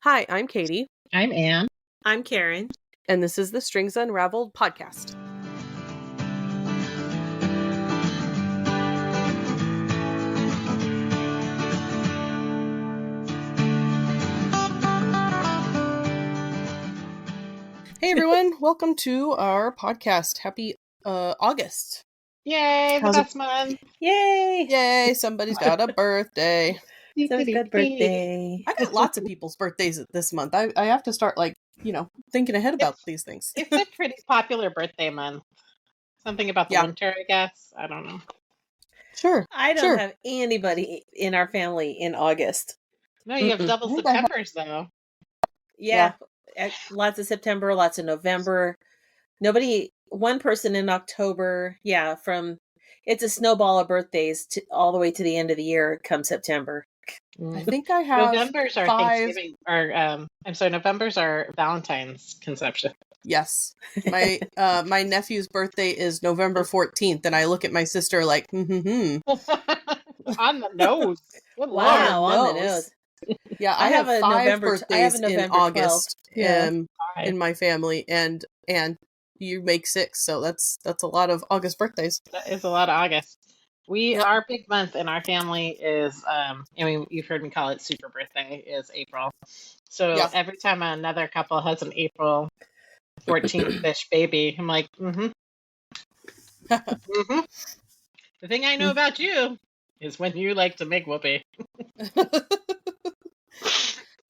Hi, I'm Katie. I'm Anne. I'm Karin. And this is the Strings Unraveled podcast. Hey everyone, welcome to our podcast. Happy August. Yay, the best month. Yay! Yay, somebody's got a birthday. Somebody's got a birthday. I got lots of people's birthdays this month. I have to start thinking ahead about these things. It's a pretty popular birthday month. Something about the winter, I guess. I don't know. Sure. I don't have anybody in our family in August. No, you have double Septembers though. Yeah. Lots of September, lots of November. One person in October. Yeah, it's a snowball of birthdays all the way to the end of the year come September. I think I have November's are 5... Thanksgiving, or November's are Valentine's conception. Yes. My my nephew's birthday is November 14th, and I look at my sister like, On the nose. Wow, on the nose. Yeah, I have 5 birthdays in August 12th. in my family, and you make 6, so that's a lot of August birthdays. That is a lot of August. Our big month in our family is, you've heard me call it super birthday, is April. So every time another couple has an April 14th-ish baby, I'm like, The thing I know about you is when you like to make whoopee.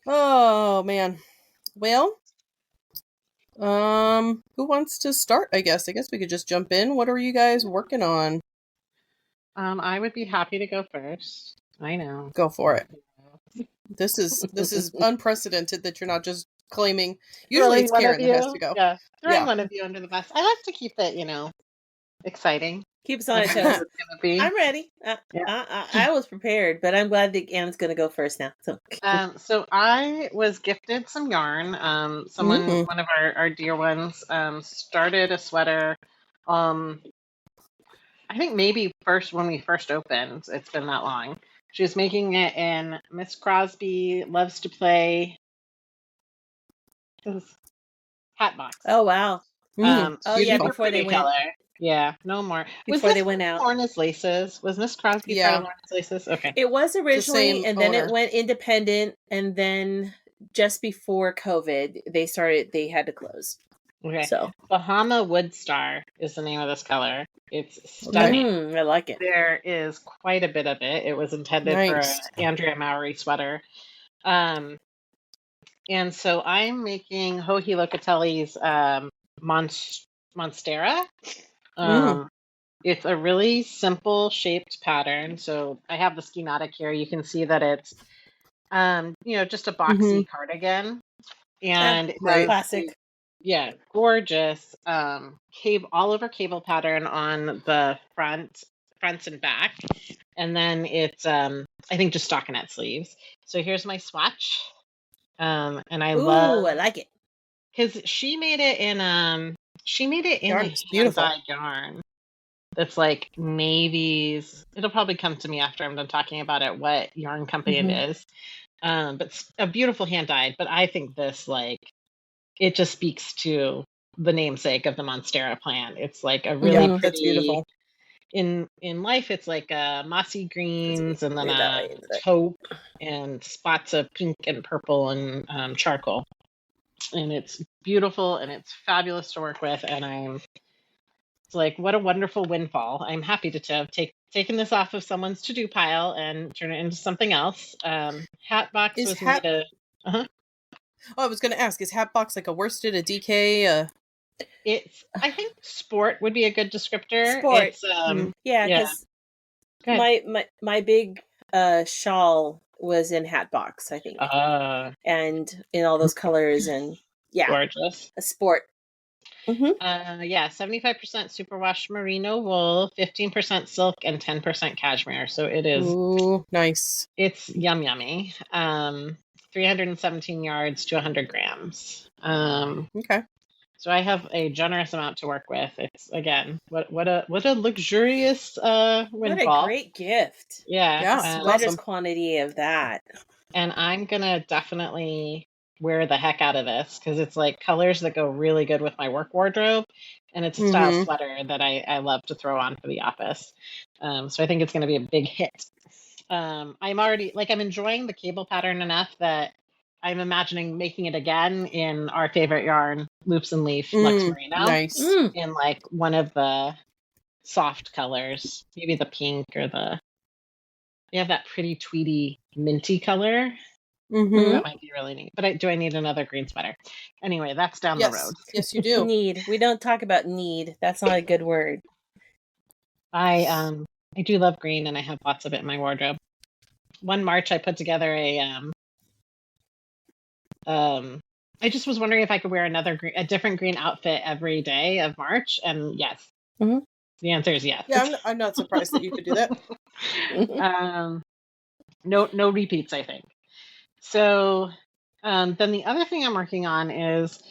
Oh, man. Well, who wants to start, I guess? I guess we could just jump in. What are you guys working on? I would be happy to go first. I know. Go for it. This is unprecedented that you're not just claiming. Usually it's Karin that has to go. Yeah, throwing one of you under the bus. I like to keep it, exciting. Keep us on our toes. I'm ready. I was prepared, but I'm glad that Anne's going to go first now. So I was gifted some yarn. One of our dear ones, started a sweater. I think maybe when we first opened. It's been that long. She was making it in Miss Crosby Loves to Play hat box. Oh wow! Before they went. Color. Yeah, no more. Before they went out. Lorna's Laces. Was Miss Crosby part of Lorna's Laces? Okay. It was originally, and then it went independent, and then just before COVID, they had to close. Okay. So Bahama Wood Star is the name of this color. It's stunning. I like it. There is quite a bit of it. It was intended for an Andrea Mowry sweater. And so I'm making Joji Locatelli's Monstera. It's a really simple shaped pattern. So I have the schematic here. You can see that it's, just a boxy cardigan. And classic. Yeah, gorgeous. All over cable pattern on the fronts and back. And then it's, I think just stockinette sleeves. So here's my swatch. And I like it. Because she made it in a hand-dyed yarn. That's like Mavy's. It'll probably come to me after I'm done talking about it, what yarn company it is. But it's a beautiful hand-dyed. But I think this, it just speaks to the namesake of the Monstera plant. It's like a really pretty. That's beautiful. In life, it's like mossy greens and then a taupe and spots of pink and purple and charcoal. And it's beautiful and it's fabulous to work with. And it's like, what a wonderful windfall. I'm happy to have taken this off of someone's to-do pile and turn it into something else. Hatbox was made of... Oh, I was going to ask, is Hatbox like a worsted, a DK? I think sport would be a good descriptor. Sport. Because my big shawl was in Hatbox, I think. And in all those colors and gorgeous. A sport. 75% superwash merino wool, 15% silk, and 10% cashmere. So it is. Ooh, nice. It's yummy. 317 yards to 100 grams. Okay. So I have a generous amount to work with. It's again, what a luxurious windfall. What a great gift. Yeah. Sweater's quantity of that. And I'm gonna definitely wear the heck out of this because it's like colors that go really good with my work wardrobe, and it's a style sweater that I love to throw on for the office. So I think it's going to be a big hit. I'm already I'm enjoying the cable pattern enough that I'm imagining making it again in our favorite yarn, Loops and Leaf Lux Merino. Nice. In like one of the soft colors, maybe the pink or they have that pretty tweedy minty color. That might be really neat. But do I need another green sweater? Anyway, that's down the road. Yes, you do. Need. We don't talk about need. That's not a good word. I do love green, and I have lots of it in my wardrobe. One March, I put together I just was wondering if I could wear a different green outfit every day of March, and yes, the answer is yes. Yeah, I'm not surprised that you could do that. No repeats, I think. So then the other thing I'm working on is,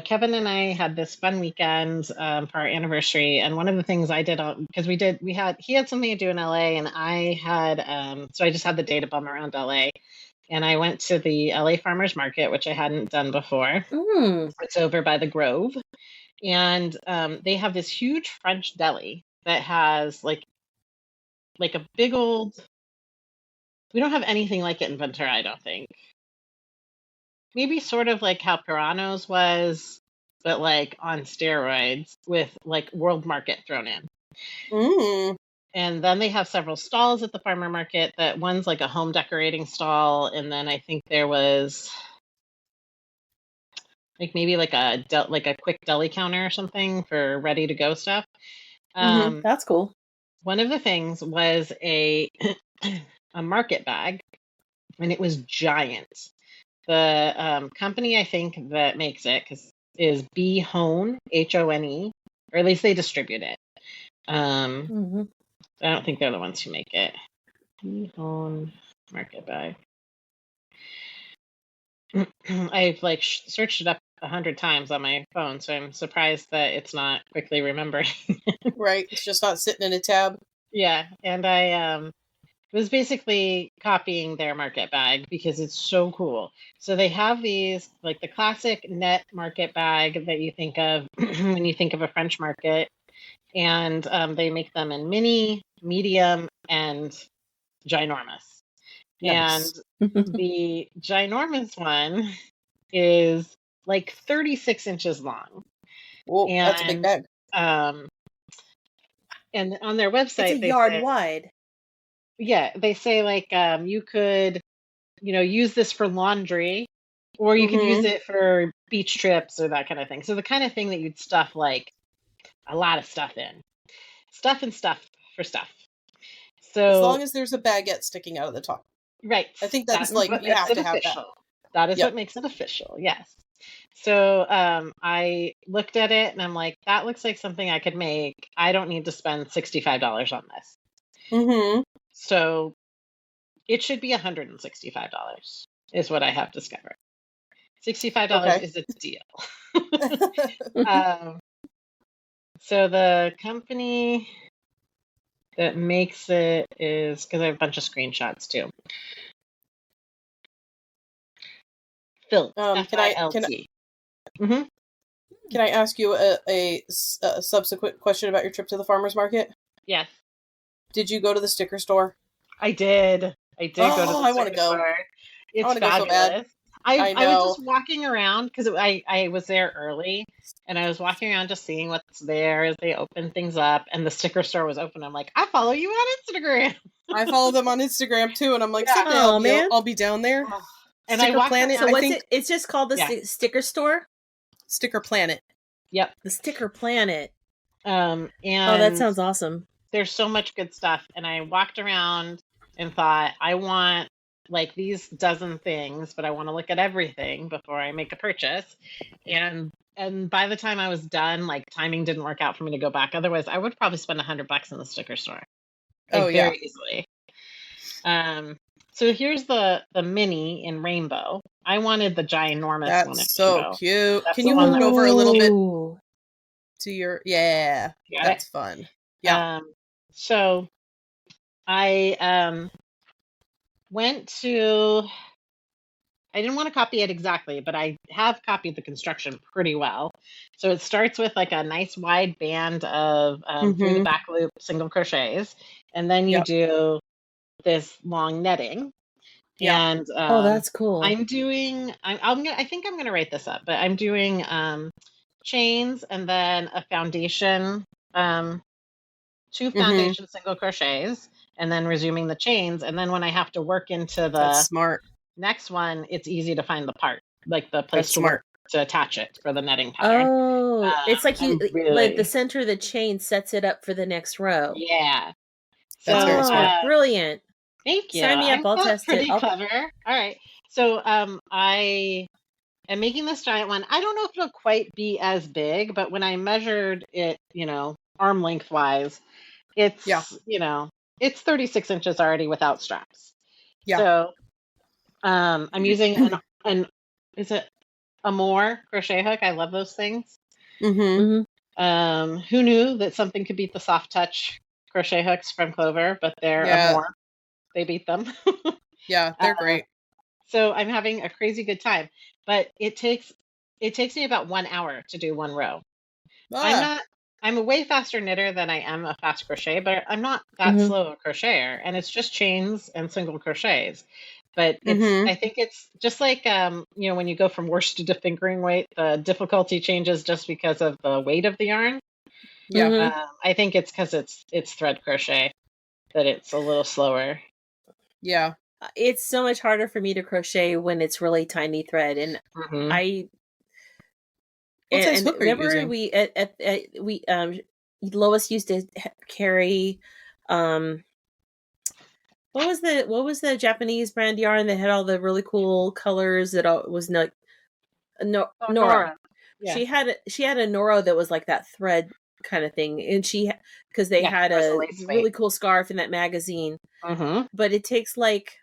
Kevin and I had this fun weekend for our anniversary, and one of the things I did because he had something to do in LA, and I had so I just had the day to bum around LA, and I went to the LA Farmers Market, which I hadn't done before. It's over by the Grove, and they have this huge French deli that has like a big old. We don't have anything like it in Ventura, I don't think. Maybe sort of like how Pirano's was, but like on steroids with like World Market thrown in. And then they have several stalls at the farmer market. That one's like a home decorating stall, and then I think there was like maybe like a quick deli counter or something for ready to go stuff. That's cool. One of the things was a market bag, and it was giant. The company I think that makes it is B Hone, Hone, or at least they distribute it. I don't think they're the ones who make it. B Hone market bag. I've searched it up 100 times on my phone, so I'm surprised that it's not quickly remembering. Right, it's just not sitting in a tab. Yeah, and I was basically copying their market bag because it's so cool. So they have these, like the classic net market bag that you think of when you think of a French market. And they make them in mini, medium, and ginormous. Nice. And the ginormous one is like 36 inches long. Whoa, that's a big bag. And on their website, it's a yard wide. Yeah, they say you could, use this for laundry, or you could use it for beach trips or that kind of thing. So the kind of thing that you'd stuff like a lot of stuff in. Stuff and stuff for stuff. So as long as there's a baguette sticking out of the top. Right. I think that's you have to have that. That is what makes it official. Yes. So I looked at it and I'm like, that looks like something I could make. I don't need to spend $65 on this. So it should be $165 is what I have discovered. $65 is a deal. So the company that makes it is, because I have a bunch of screenshots too. Phil, F-I-L-T. Can I ask you a subsequent question about your trip to the farmer's market? Yes. Did you go to the sticker store? I did. Go to the sticker store. I want to go. It's fabulous. Go so bad. I was just walking around because I was there early, and I was walking around just seeing what's there as they open things up, and the sticker store was open. I'm like, I follow you on Instagram. I follow them on Instagram too, and I'm like, someday I'll be down there. And Sticker I Planet. So what's it? It's just called the sticker store. Sticker Planet. Yep. The Sticker Planet. And that sounds awesome. There's so much good stuff, and I walked around and thought, I want these dozen things, but I want to look at everything before I make a purchase. And by the time I was done, timing didn't work out for me to go back. Otherwise, I would probably spend $100 in the sticker store. Very easily. So here's the mini in rainbow. I wanted the ginormous one. That's so cute. Can you move it over a little bit to your? Yeah, that's fun. Yeah. So I went to. I didn't want to copy it exactly, but I have copied the construction pretty well. So it starts with like a nice wide band of through the back loop single crochets, and then you do this long netting. Yeah. And oh, that's cool. I think I'm gonna write this up, but I'm doing chains and then a foundation, 2 foundation single crochets, and then resuming the chains. And then when I have to work into That's the smart. next one, it's easy to find the part, like the place That's to smart. work to attach it for the netting pattern. Oh, it's like you really, like the center of the chain sets it up for the next row. Yeah. That's very smart. Brilliant. Thank you. Sign me up. I'll test pretty it. clever. All right. So I am making this giant one. I don't know if it'll quite be as big, but when I measured it, arm length wise, it's, it's 36 inches already without straps. Yeah. So I'm using is it a more crochet hook? I love those things. Mm-hmm. Who knew that something could beat the soft touch crochet hooks from Clover, but they're a more. They beat them. Yeah, they're great. So I'm having a crazy good time, but it takes me about 1 hour to do one row. I'm a way faster knitter than I am a fast crochet, but I'm not that slow a crocheter, and it's just chains and single crochets. But I think it's just like, when you go from worsted to fingering weight, the difficulty changes just because of the weight of the yarn. Yeah. I think it's because it's thread crochet that it's a little slower. Yeah. It's so much harder for me to crochet when it's really tiny thread, and What size hook are you using? we Lois used to carry what was the Japanese brand yarn that had all the really cool colors that was not Nora. Yeah. She had a Nora that was like that thread kind of thing, and because they had a really cool scarf in that magazine. But it takes like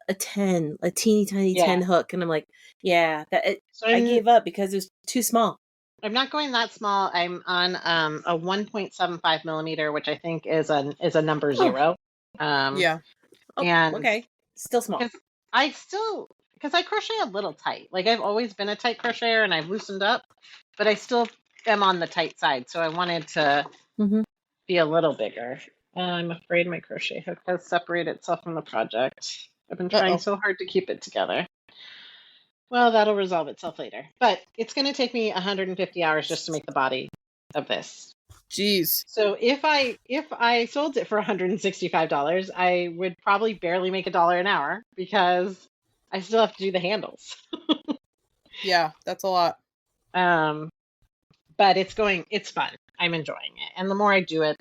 a teeny tiny 10 hook, and I'm like, I gave up because it was too small. I'm not going that small. I'm on a 1.75 millimeter, which I think is a number 0. Yeah. And okay, still small. Because I crochet a little tight. Like, I've always been a tight crocheter, and I've loosened up, but I still am on the tight side. So I wanted to be a little bigger. I'm afraid my crochet hook has separated itself from the project. I've been trying so hard to keep it together. Well, that'll resolve itself later. But it's going to take me 150 hours just to make the body of this. Jeez. So if I sold it for $165, I would probably barely make $1 an hour because I still have to do the handles. Yeah, that's a lot. But it's fun. I'm enjoying it. And the more I do it,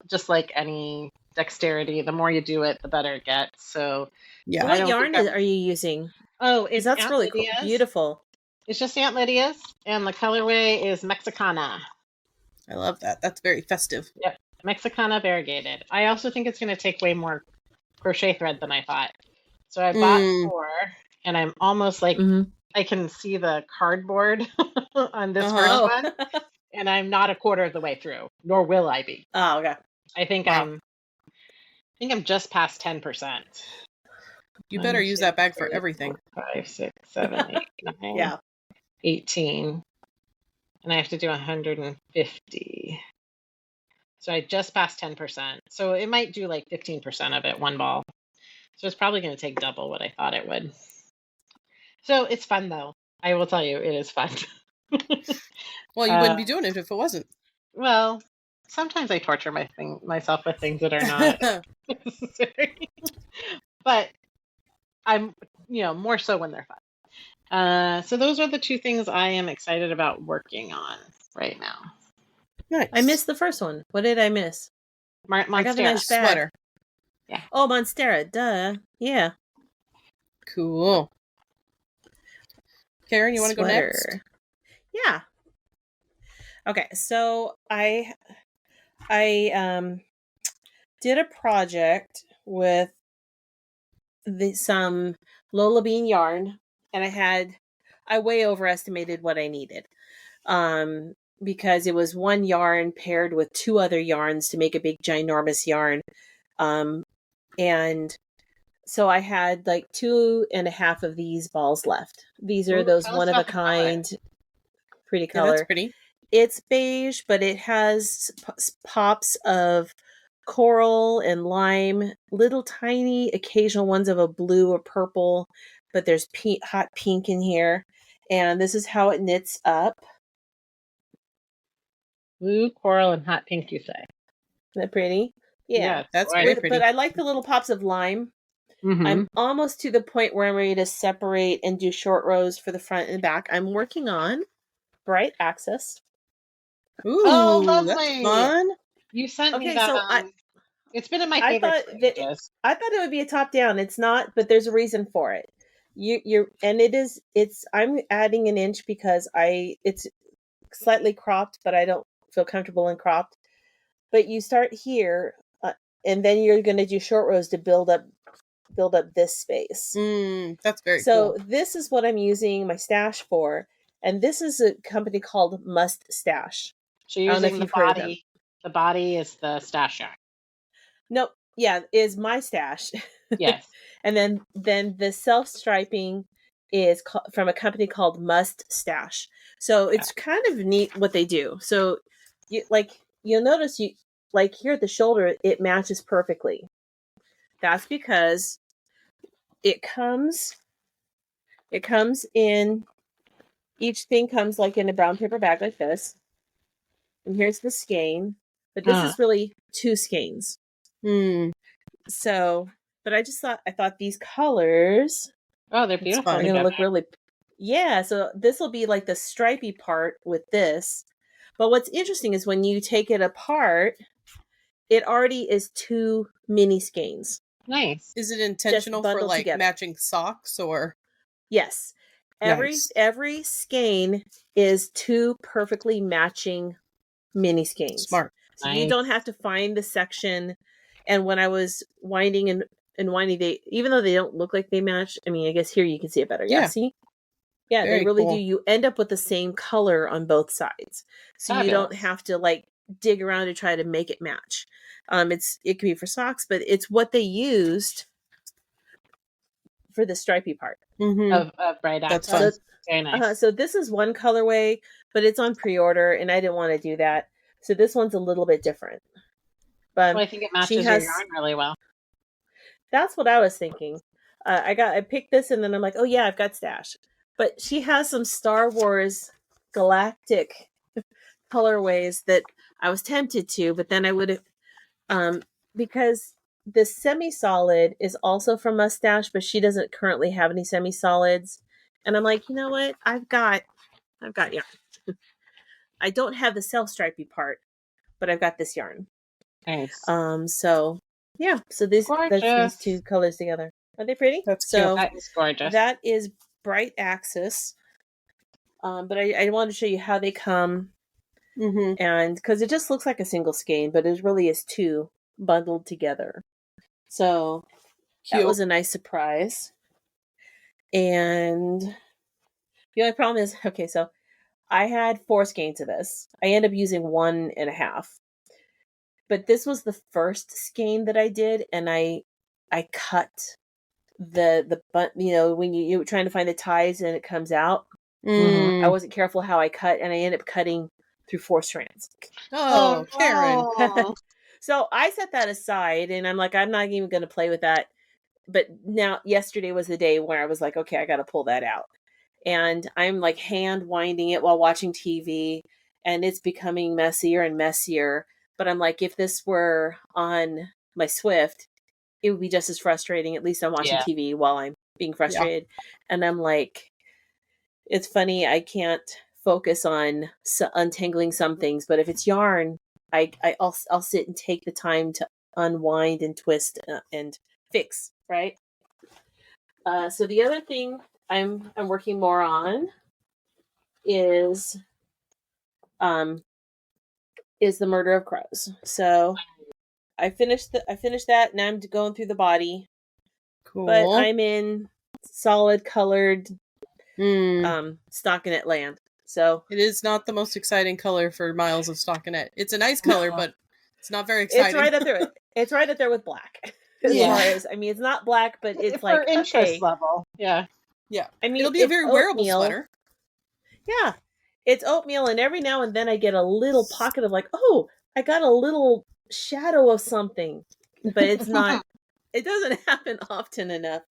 just like any dexterity, the more you do it, the better it gets. So yeah. What yarn are you using? Oh, that's Aunt really Lydia's. Cool. Beautiful. It's just Aunt Lydia's, and the colorway is Mexicana. I love that. That's very festive. Yep, Mexicana variegated. I also think it's going to take way more crochet thread than I thought. So I bought 4, and I'm almost like I can see the cardboard on this first one, and I'm not a quarter of the way through, nor will I be. Oh, okay. I think I'm just past 10%. You better use that bag for everything. 4, 5, 6, 7, 8, 9, 18. And I have to do 150. So I just passed 10%. So it might do like 15% of it, one ball. So it's probably going to take double what I thought it would. So it's fun, though. I will tell you, it is fun. Well, you wouldn't be doing it if it wasn't. Well, sometimes I torture myself with things that are not necessary. But I'm, more so when they're fun. So those are the 2 things I am excited about working on right now. Nice. I missed the first one. What did I miss? Monstera. I got the nice sweater. Yeah. Oh, Monstera. Duh. Yeah. Cool. Karin, you want to go next? Yeah. Okay, so I did a project with some Lola Bean yarn, and I way overestimated what I needed. Because it was one yarn paired with 2 other yarns to make a big ginormous yarn. And so I had like 2.5 of these balls left. These are those tell us one of a about the color. kind, pretty Yeah, color. that's pretty. It's beige, but it has pops of coral and lime, little tiny occasional ones of a blue or purple, but there's hot pink in here. And this is how it knits up. Blue, coral, and hot pink, you say? Isn't that pretty? Yeah. That's very pretty. But I like the little pops of lime. Mm-hmm. I'm almost to the point where I'm ready to separate and do short rows for the front and back. I'm working on Bright Access. Ooh, lovely. that's fun. You sent me Okay, that. so it's been in my favorites for ages. I thought it would be a top down. It's not, but there's a reason for it. I'm adding an inch because it's slightly cropped, but I don't feel comfortable in cropped. But you start here, and then you're going to do short rows to build up this space. That's very cool. So this is what I'm using my stash for, and this is a company called Must Stash. So you're using the body. The body is the stash yarn. Nope. Yeah, is my stash. Yes. And then the self striping is from a company called Must Stash. So it's kind of neat what they do. So you'll notice here at the shoulder it matches perfectly. That's because it comes in, each thing comes like in a brown paper bag like this. And here's the skein. But this is really 2 skeins. So, but I thought these colors. Oh, they're beautiful. They're going to look really. Yeah, so this will be like the stripy part with this. But what's interesting is when you take it apart, it already is 2 mini skeins. Nice. Is it intentional for like together. Matching socks or? Yes. Every skein is 2 perfectly matching mini skeins. Smart. So you don't have to find the section. And when I was winding and winding, even though they don't look like they match, I mean, I guess here you can see it better. Yeah. See? Yeah, very they really cool. Do. You end up with the same color on both sides. So you don't have to like dig around to try to make it match. It can be for socks, but it's what they used for the stripy part. Of Bright Access. That's fun. Very nice. So this is one colorway, but it's on pre-order, and I didn't want to do that. So this one's a little bit different. But I think it matches your yarn really well. That's what I was thinking. I picked this, and then I'm like, oh yeah, I've got stash. But she has some Star Wars galactic colorways that I was tempted to, but then I would have, because the semi-solid is also from Mustache, but she doesn't currently have any semi-solids. And I'm like, you know what? I've got yarn. I don't have the self-stripy part, but I've got this yarn. Nice. So yeah. So there's these 2 colors together. Are they pretty? That's cute. That is gorgeous. That is Bright Access. But I wanted to show you how they come. And because it just looks like a single skein, but it really is 2 bundled together. So that was a nice surprise. And the only problem is, okay, so I had 4 skeins of this. I ended up using 1.5. But this was the first skein that I did, and I cut the when you're trying to find the ties and it comes out. I wasn't careful how I cut, and I ended up cutting through 4 strands. Oh, Karin. So I set that aside, and I'm like, I'm not even going to play with that. But yesterday was the day where I was like, okay, I got to pull that out. And I'm like hand winding it while watching TV, and it's becoming messier and messier. But I'm like, if this were on my Swift, it would be just as frustrating. At least I'm watching TV while I'm being frustrated. Yeah. And I'm like, it's funny, I can't focus on untangling some things, but if it's yarn, I'll sit and take the time to unwind and twist and fix, right? So the other thing I'm working more on is the Murder of Crows. So I finished that, and I'm going through the body. Cool. But I'm in solid colored stockinette land. So it is not the most exciting color for miles of stockinette. It's a nice color, but it's not very exciting. It's right up there. It's right up there with black. As far as, I mean, it's not black, but it's for like, interest okay. level. Yeah. Yeah. I mean, it'll be a very wearable sweater. Yeah. It's oatmeal, and every now and then I get a little pocket of like, oh, I got a little shadow of something. But it's not, it doesn't happen often enough.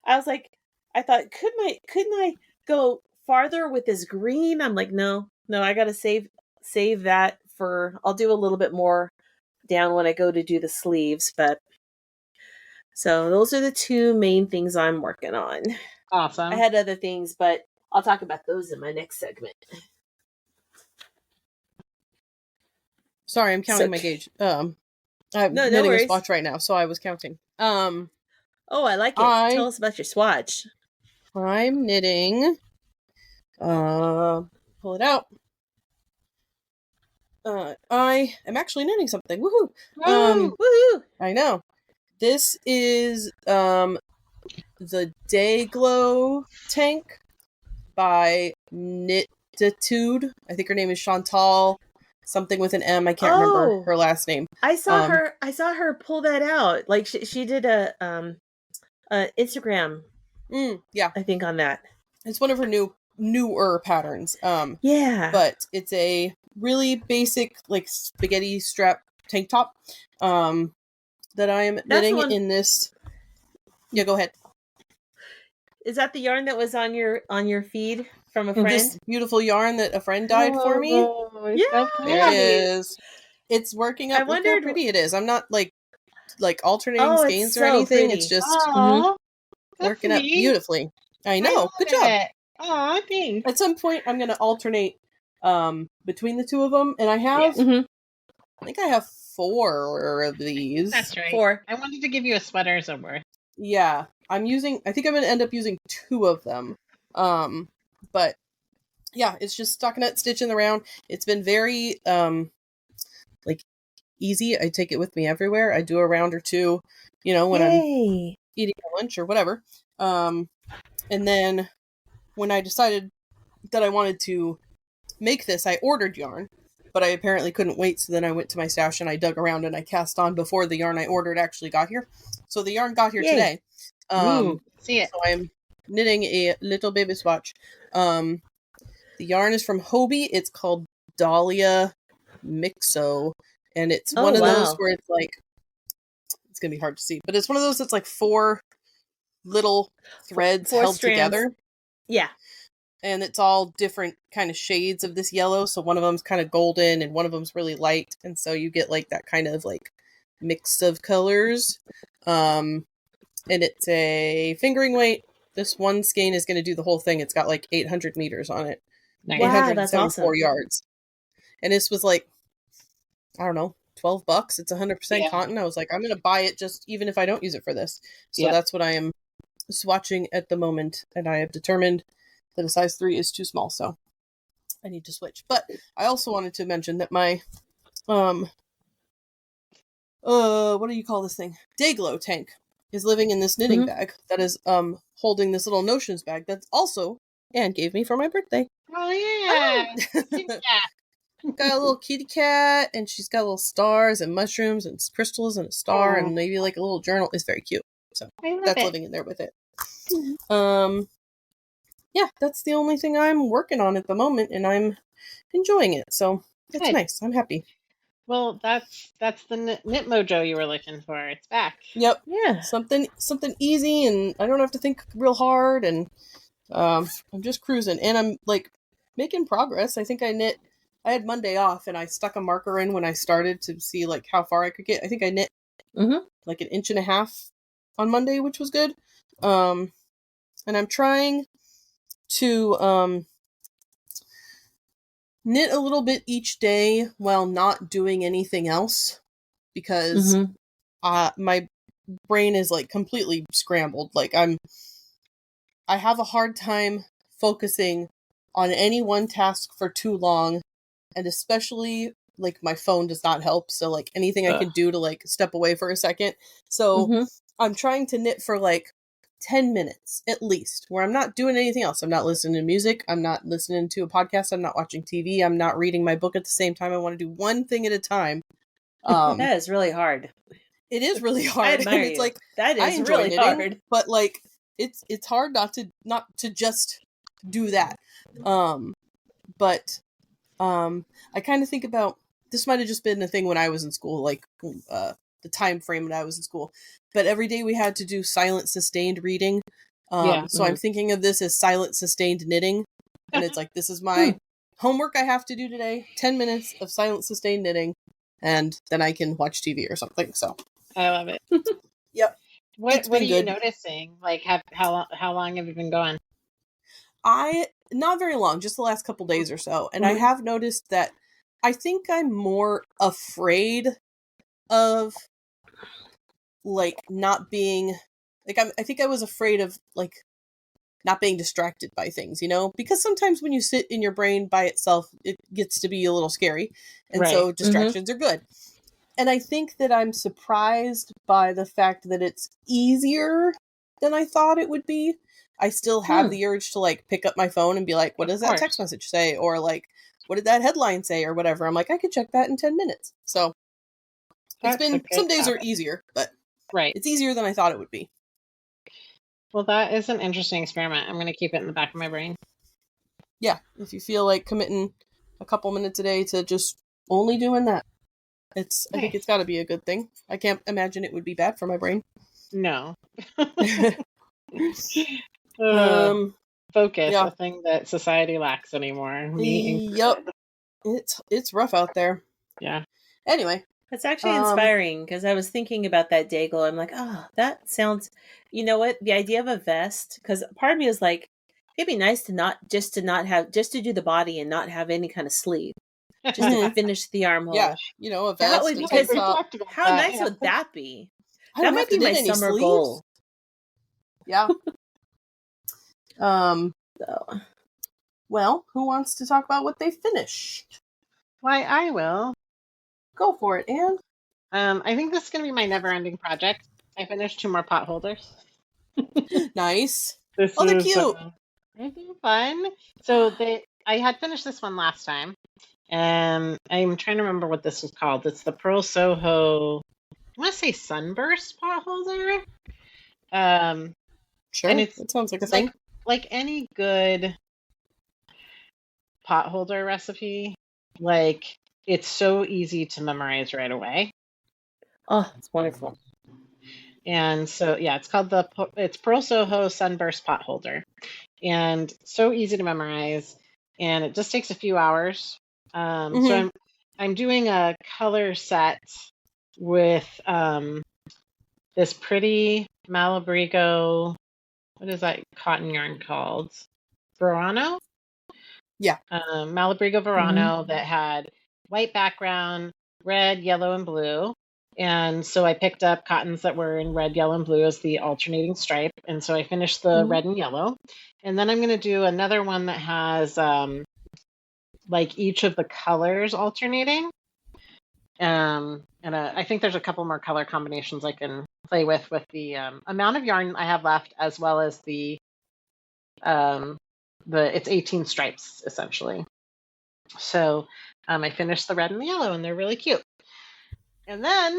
I was like, I thought, couldn't I go farther with this green? I'm like, no, I gotta save that for, I'll do a little bit more down when I go to do the sleeves. But so those are the two main things I'm working on. Awesome. I had other things, but I'll talk about those in my next segment. Sorry, I'm counting my gauge. I'm knitting a swatch right now, so I was counting. Oh, I like it. Tell us about your swatch. I'm knitting. Pull it out. I am actually knitting something. Woohoo! Woohoo! I know. This is the Day Glow tank by Knititude. I think her name is Chantal. Something with an M. I can't remember her last name. I saw her pull that out. Like she did a Instagram. Yeah, I think on that. It's one of her newer patterns. Yeah. But it's a really basic like spaghetti strap tank top. That I am knitting in this. Yeah, go ahead. Is that the yarn that was on your feed from a friend? This beautiful yarn that a friend dyed for me. Yeah, there it is. It's working up. Look how pretty it is. I'm not like alternating skeins or anything. Pretty. It's just working up beautifully. I know. Good job. Oh, thanks. At some point, I'm going to alternate between the two of them, and I have. I think I have 4 of these. That's right. 4. I wanted to give you a sweater somewhere. Yeah, I think I'm going to end up using 2 of them. But yeah, it's just stockinette stitching around. It's been very like easy. I take it with me everywhere. I do a round or 2, when I'm eating lunch or whatever. And then when I decided that I wanted to make this, I ordered yarn, but I apparently couldn't wait. So then I went to my stash and I dug around and I cast on before the yarn I ordered actually got here. So the yarn got here today. See it. So I'm knitting a little baby swatch. The yarn is from Hobie. It's called Dahlia Mixo, and it's one of those where it's like, it's gonna be hard to see, but it's one of those that's like 4 little threads held together. Yeah. And it's all different kind of shades of this yellow. So one of them's kind of golden and one of them's really light. And so you get like that kind of like mix of colors. And it's a fingering weight. This one skein is going to do the whole thing. It's got like 800 meters on it. Nice. Wow, that's awesome. yards. And this was like, I don't know, $12. It's 100% cotton. I was like, I'm going to buy it just even if I don't use it for this. So that's what I am swatching at the moment. And I have determined that a size 3 is too small, so I need to switch. But I also wanted to mention that my what do you call this thing? Day Glow tank is living in this knitting bag that is holding this little notions bag that's also Anne gave me for my birthday. Oh yeah. Got a little kitty cat, and she's got little stars and mushrooms and crystals and a star and maybe like a little journal. It's very cute. So that's living in there with it. Yeah, that's the only thing I'm working on at the moment, and I'm enjoying it. So it's nice. I'm happy. Well, that's the knit mojo you were looking for. It's back. Yep. Yeah. Something easy, and I don't have to think real hard, and I'm just cruising, and I'm like making progress. I think I had Monday off, and I stuck a marker in when I started to see like how far I could get. I think I knit like 1.5 inches on Monday, which was good. And I'm trying to knit a little bit each day while not doing anything else, because my brain is like completely scrambled. Like I have a hard time focusing on any one task for too long, and especially like my phone does not help, so like anything I can do to like step away for a second. So I'm trying to knit for like 10 minutes at least, where I'm not doing anything else. I'm not listening to music. I'm not listening to a podcast. I'm not watching TV. I'm not reading my book at the same time. I want to do one thing at a time. That is really hard. It is really hard. admire And it's you. like, That I is enjoy really knitting, hard. but like it's hard not to just do that. But I kind of think about, this might have just been a thing when I was in school, like the time frame when I was in school. But every day we had to do silent sustained reading. So I'm thinking of this as silent sustained knitting. And it's like, this is my homework I have to do today. 10 minutes of silent sustained knitting. And then I can watch TV or something. So I love it. Yep. What are you noticing? Like, how long have you been going? Not very long, just the last couple days or so. And I have noticed that I think I'm more afraid of like not being like, I think I was afraid of like not being distracted by things, because sometimes when you sit in your brain by itself, it gets to be a little scary. And so distractions are good. And I think that I'm surprised by the fact that it's easier than I thought it would be. I still have the urge to like pick up my phone and be like, what does that text message say? Or like, what did that headline say? Or whatever. I'm like, I could check that in 10 minutes. So it's been, some days are easier, but it's easier than I thought it would be. Well, that is an interesting experiment. I'm going to keep it in the back of my brain. Yeah. If you feel like committing a couple minutes a day to just only doing that, I think it's got to be a good thing. I can't imagine it would be bad for my brain. No. Focus, a thing that society lacks anymore. Yep. It's rough out there. Yeah. Anyway. That's actually inspiring, because I was thinking about that day goal. I'm like, oh, that sounds, you know what? The idea of a vest, because part of me is like, it'd be nice to do the body and not have any kind of sleeve. Just to finish the armhole. Yeah, a vest. That would, because how nice would that be? That might be my summer goal. Yeah. Well, who wants to talk about what they finished? Why, I will. Go for it, Anne. I think this is going to be my never-ending project. I finished 2 more pot holders. Nice. They're cute. They're fun. So I had finished this one last time. And I'm trying to remember what this was called. It's the Pearl Soho, I want to say Sunburst pot holder. Sure. And it sounds like a thing. Like any good pot holder recipe, like it's so easy to memorize right away. Oh, it's wonderful. And so, yeah, it's Pearl Soho Sunburst pot holder, and so easy to memorize, and it just takes a few hours. So I'm doing a color set with this pretty Malabrigo, what is that cotton yarn called? Verano? Yeah. Malabrigo Verano that had white background, red, yellow, and blue. And so I picked up cottons that were in red, yellow, and blue as the alternating stripe. And so I finished the red and yellow. And then I'm going to do another one that has like each of the colors alternating. And I think there's a couple more color combinations I can play with the amount of yarn I have left, as well as it's 18 stripes essentially. So I finished the red and the yellow, and they're really cute. And then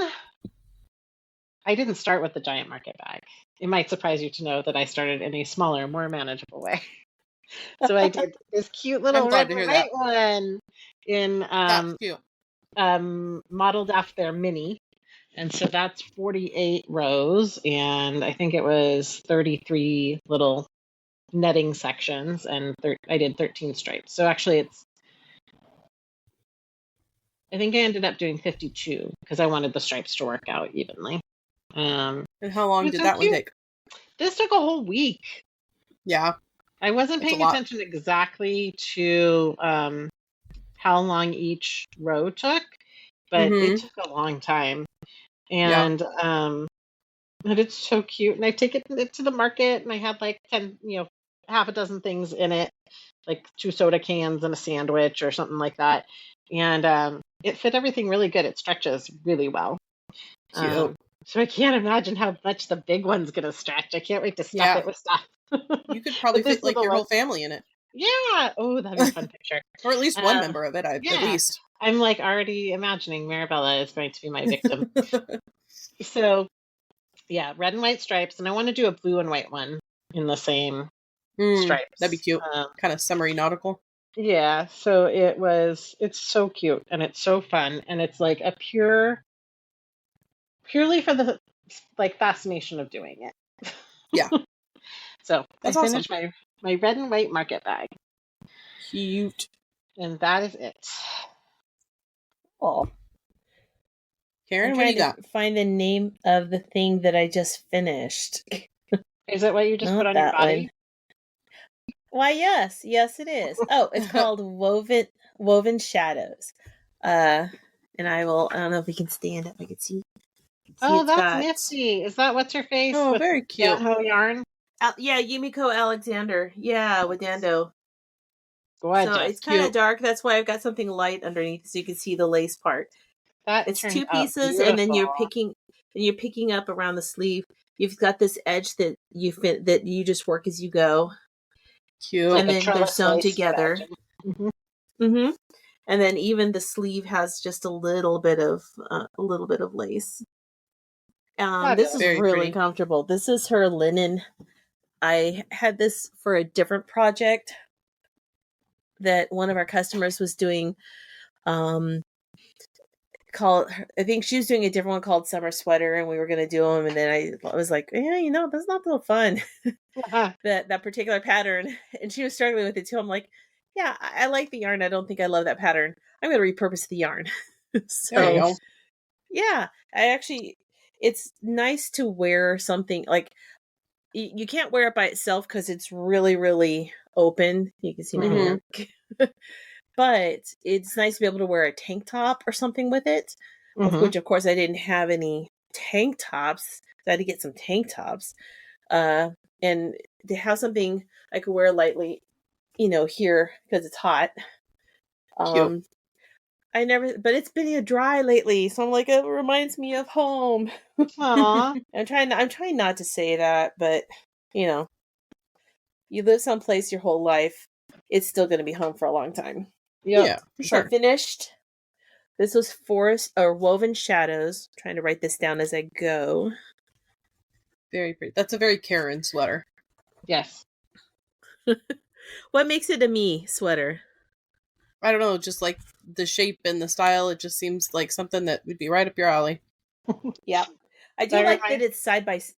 I didn't start with the giant market bag. It might surprise you to know that I started in a smaller, more manageable way. So I did this cute little red and white one in modeled after their mini. And so that's 48 rows, and I think it was 33 little netting sections, and I did 13 stripes. So actually I think I ended up doing 52 because I wanted the stripes to work out evenly. And how long did that one take? This took a whole week. Yeah. I wasn't paying attention exactly to how long each row took, but it took a long time. And but it's so cute. And I take it to the market, and I had like 10, half a dozen things in it, like 2 soda cans and a sandwich or something like that. And it fit everything really good. It stretches really well. So I can't imagine how much the big one's going to stretch. I can't wait to stuff it with stuff. You could probably fit like your whole family in it. Yeah. Oh, that'd be a fun picture. Or at least one member of it, at least. I'm like already imagining Marabella is going to be my victim. So yeah, red and white stripes, and I want to do a blue and white one in the same stripes. That'd be cute. Kind of summery nautical. Yeah, so it's so cute and it's so fun, and it's like a purely for the like fascination of doing it. Yeah. So That's I awesome. finished my red and white market bag. Cute. And that is it. Oh. Karin, I'm what do trying you got? to find the name of the thing that I just finished. Is it what you just Not put on your that body? one. Why, yes. Yes, it is. Oh, it's called Woven Shadows. And I don't know if we can stand up. I can see. Oh, that's nifty. Is that what's her face? Oh, with very cute. Danho yarn? Yeah, Yumiko Alexander. Yeah, with Dando. Gorgeous. So it's kind of dark. That's why I've got something light underneath so you can see the lace part. It's two pieces, and then you're picking up around the sleeve. You've got this edge that you just work as you go. Cute. And then they're sewn together. Mm-hmm. And then even the sleeve has just a little bit of lace. This is really pretty. Comfortable. This is her linen. I had this for a different project that one of our customers was doing. I think she was doing a different one called Summer Sweater, and we were going to do them. And then I was like, yeah, that's not so fun. that particular pattern. And she was struggling with it too. I'm like, yeah, I like the yarn. I don't think I love that pattern. I'm going to repurpose the yarn. So, there you go. Yeah, it's nice to wear something like you can't wear it by itself because it's really, really open. You can see my hand. But it's nice to be able to wear a tank top or something with it, which of course I didn't have any tank tops. So I had to get some tank tops. And to have something I could wear lightly, here because it's hot. Cute. But it's been dry lately, so I'm like, it reminds me of home. Aww. I'm trying not to say that, but you live someplace your whole life, it's still going to be home for a long time. Yep. Yeah, for sure. So finished. This was Woven Shadows. I'm trying to write this down as I go. Very pretty. That's a very Karin sweater. Yes. What makes it a me sweater? I don't know, just like the shape and the style. It just seems like something that would be right up your alley. Yeah. I do like that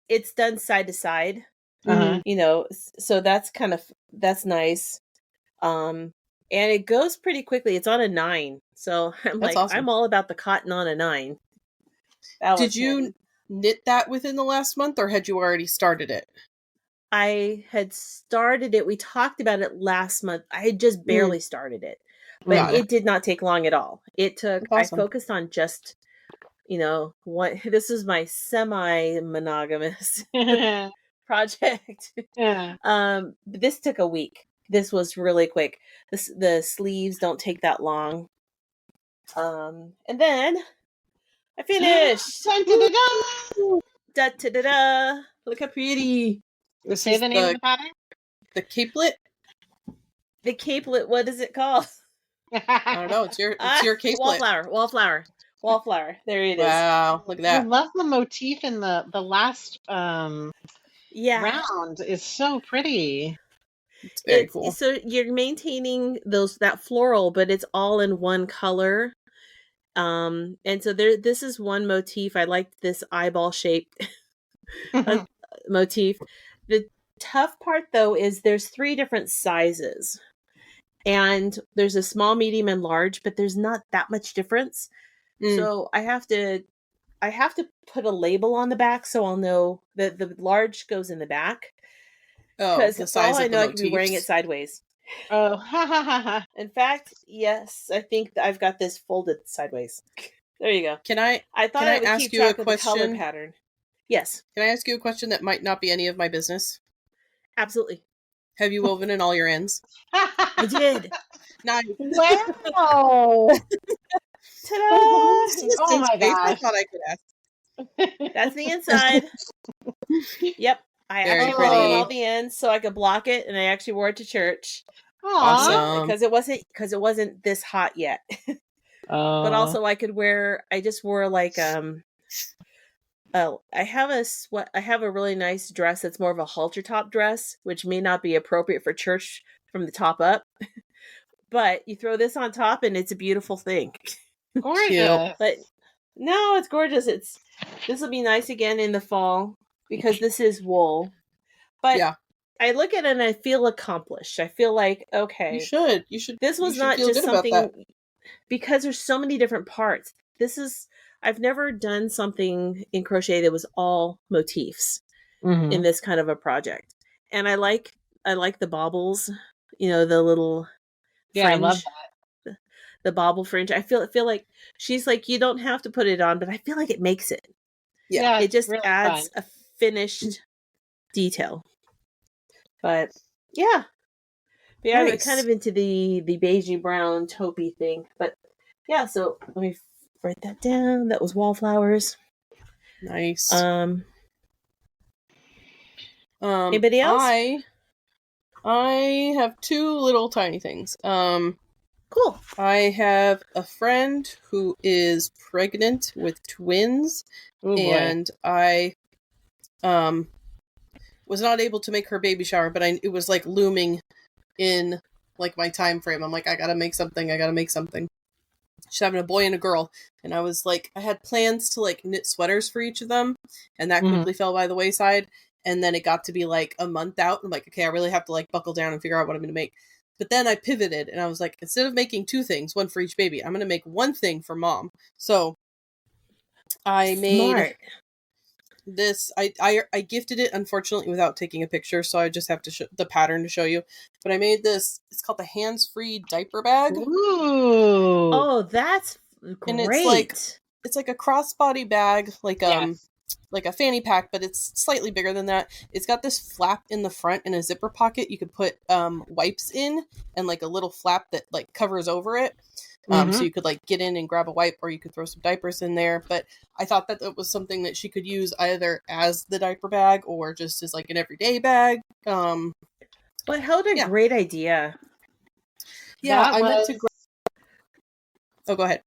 it's done side to side. So that's nice. And it goes pretty quickly. It's on a 9. So that's awesome. I'm all about the cotton on a 9. Did you knit that within the last month, or had you already started it? I had started it. We talked about it last month. I had just barely started it. But it did not take long at all. It took, awesome. I focused on just, this is my semi-monogamous project. Yeah. This took a week. This was really quick. The sleeves don't take that long. And then I finished. Da-da-da-da. Look how pretty. Say the name of the pattern? The capelet? The capelet, what is it called? I don't know. It's your capelet. Wallflower. There it is. Wow, look at that. I love the motif in the last round. Is so pretty. It's very cool. So you're maintaining that floral, but it's all in one color. And so this is one motif. I like this eyeball shaped motif. The tough part though is there's 3 different sizes. And there's a small, medium, and large, but there's not that much difference. So I have to put a label on the back so I'll know that the large goes in the back. Because the size all I know, I could be wearing it sideways. Oh, ha ha ha ha! In fact, yes, I think I've got this folded sideways. There you go. I thought I would ask keep track of the color pattern. Yes. Can I ask you a question that might not be any of my business? Absolutely. Have you woven in all your ends? I did. Nice. Wow. Ta-da! Oh my gosh. I thought I could ask. That's the inside. Yep. I actually wore all the ends so I could block it, and I actually wore it to church. Awesome. Because it wasn't this hot yet. But also I just wore like I have a really nice dress that's more of a halter top dress, which may not be appropriate for church from the top up. But you throw this on top and it's a beautiful thing. Gorgeous. But no, it's gorgeous. This will be nice again in the fall because this is wool. But yeah. I look at it and I feel accomplished. I feel like, okay. You should. This was not just something because there's so many different parts. I've never done something in crochet that was all motifs in this kind of a project. And I like the baubles, the little fringe. I love that. The bauble fringe. I feel like she's like, you don't have to put it on, but I feel like it makes it. Yeah, it just really adds fun. a finished detail. But yeah. I'm kind of into the beigey brown taupey thing. But yeah, so let me write that down. That was wallflowers. Nice. Anybody else? I have two little tiny things. Cool. I have a friend who is pregnant with twins, and I was not able to make her baby shower, but it was like looming in like my time frame. I'm like, I gotta make something. She's having a boy and a girl, and I was like, I had plans to like knit sweaters for each of them, and that quickly fell by the wayside. And then it got to be like a month out. I'm like, okay, I really have to like buckle down and figure out what I'm going to make. But then I pivoted and I was like, instead of making two things, one for each baby, I'm going to make one thing for mom. So I made this. I gifted it, unfortunately, without taking a picture. So I just have to the pattern to show you. But I made this. It's called the hands-free diaper bag. Ooh. Oh, that's great. And it's like a crossbody bag, like like a fanny pack, but it's slightly bigger than that. It's got this flap in the front and a zipper pocket you could put wipes in, and like a little flap that like covers over it. So you could like get in and grab a wipe, or you could throw some diapers in there. But I thought that it was something that she could use either as the diaper bag or just as like an everyday bag. Well, held a great idea. Yeah, meant to Oh, go ahead.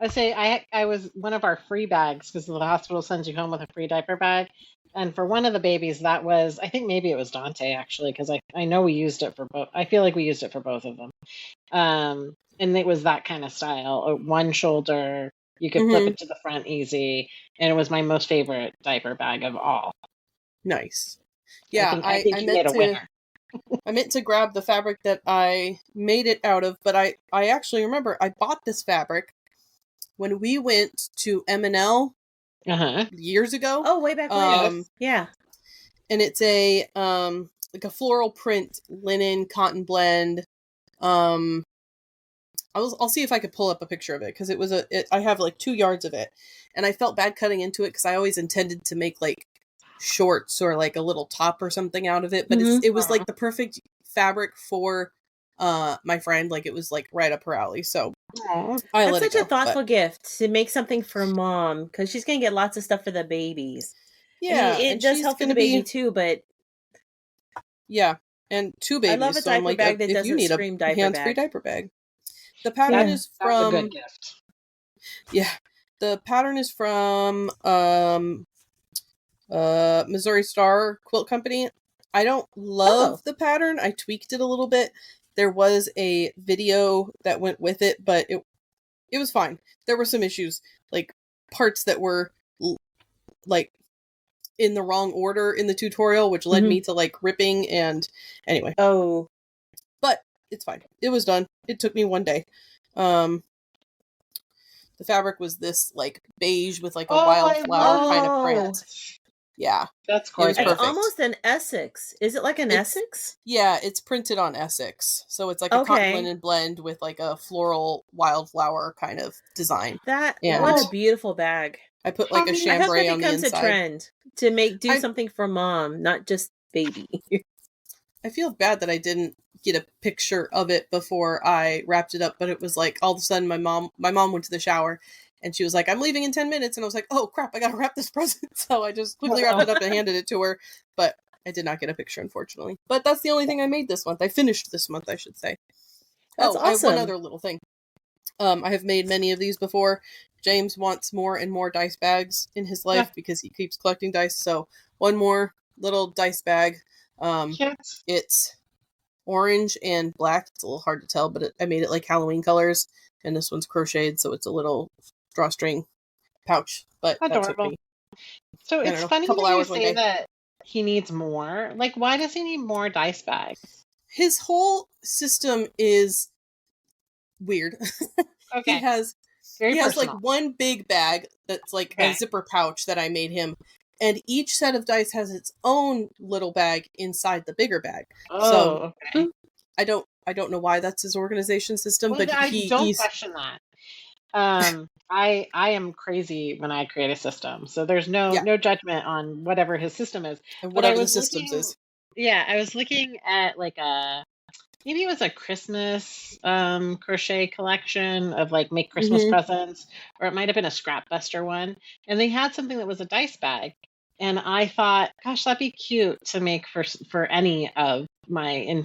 I say I was one of our free bags because the hospital sends you home with a free diaper bag, and for one of the babies that was, I think maybe it was Dante actually, because I know we used it for both. I feel like we used it for both of them, and it was that kind of style. One shoulder, you could flip it to the front easy, and it was my most favorite diaper bag of all. Nice. Yeah, I think you made a winner. I meant to grab the fabric that I made it out of, but I actually remember I bought this fabric when we went to M&L years ago. Oh, way back when. Yeah. And it's a like a floral print linen cotton blend. I'll see if I could pull up a picture of it, because I have like 2 yards of it, and I felt bad cutting into it because I always intended to make like shorts or like a little top or something out of it, but it was like the perfect fabric for my friend. Like it was like right up her alley, so I let it go. That's such a thoughtful gift to make something for mom, because she's gonna get lots of stuff for the babies. Yeah, I mean, it does help for the baby too, but yeah, and 2 babies. I love a diaper bag that doesn't scream diaper bag. Hands-free diaper bag. The pattern is from. That's a good gift. Yeah, the pattern is from Missouri Star Quilt Company. I don't love the pattern. I tweaked it a little bit. There was a video that went with it, but it was fine. There were some issues, like parts that were like in the wrong order in the tutorial, which led me to like ripping, and anyway. Oh. But it's fine. It was done. It took me 1 day. The fabric was this like beige with like a wildflower kind of print. Yeah. That's gorgeous. It's almost an Essex. Is it like an Essex? Yeah, it's printed on Essex. So it's like a cotton linen blend with like a floral wildflower kind of design. What a beautiful bag. I put like a chambray on the inside. I hope that becomes a trend to do something for mom, not just baby. I feel bad that I didn't get a picture of it before I wrapped it up, but it was like all of a sudden my mom went to the shower and she was like, I'm leaving in 10 minutes. And I was like, oh crap, I gotta wrap this present. So I just quickly wrapped it up and handed it to her. But I did not get a picture, unfortunately. But that's the only thing I made this month. I finished this month, I should say. That's awesome. I have one other little thing. I have made many of these before. James wants more and more dice bags in his life because he keeps collecting dice. So one more little dice bag. It's orange and black. It's a little hard to tell, but I made it like Halloween colors. And this one's crocheted, so it's a little drawstring pouch. But adorable. That took me, so it's funny that you say that he needs more. Like, why does he need more dice bags? His whole system is weird. Okay. He has like one big bag that's like a zipper pouch that I made him, and each set of dice has its own little bag inside the bigger bag. Oh, okay. I don't know why that's his organization system, but I don't question that. I am crazy when I create a system, so there's no judgment on whatever his system is. And whatever the systems is. Yeah, I was looking at like maybe it was a Christmas crochet collection of like make Christmas presents, or it might have been a Scrap Buster one, and they had something that was a dice bag, and I thought, gosh, that'd be cute to make for any of my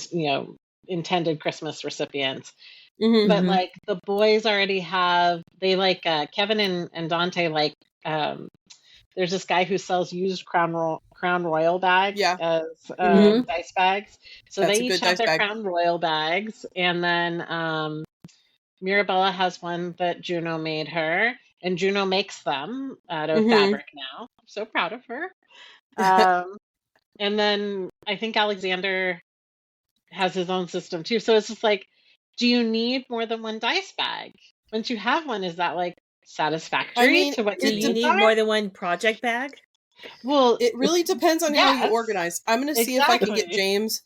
intended Christmas recipients. But like the boys already have, they like Kevin and Dante like there's this guy who sells used Crown Royal bags as dice bags. So they each have their Crown Royal bags. And then Mirabella has one that Juno made her. And Juno makes them out of fabric now. I'm so proud of her. And then I think Alexander has his own system too. So it's just like, do you need more than one dice bag? Once you have one, is that like satisfactory to what do you need more than one project bag? Well, it really depends on how you organize. I'm going to see if I can get James.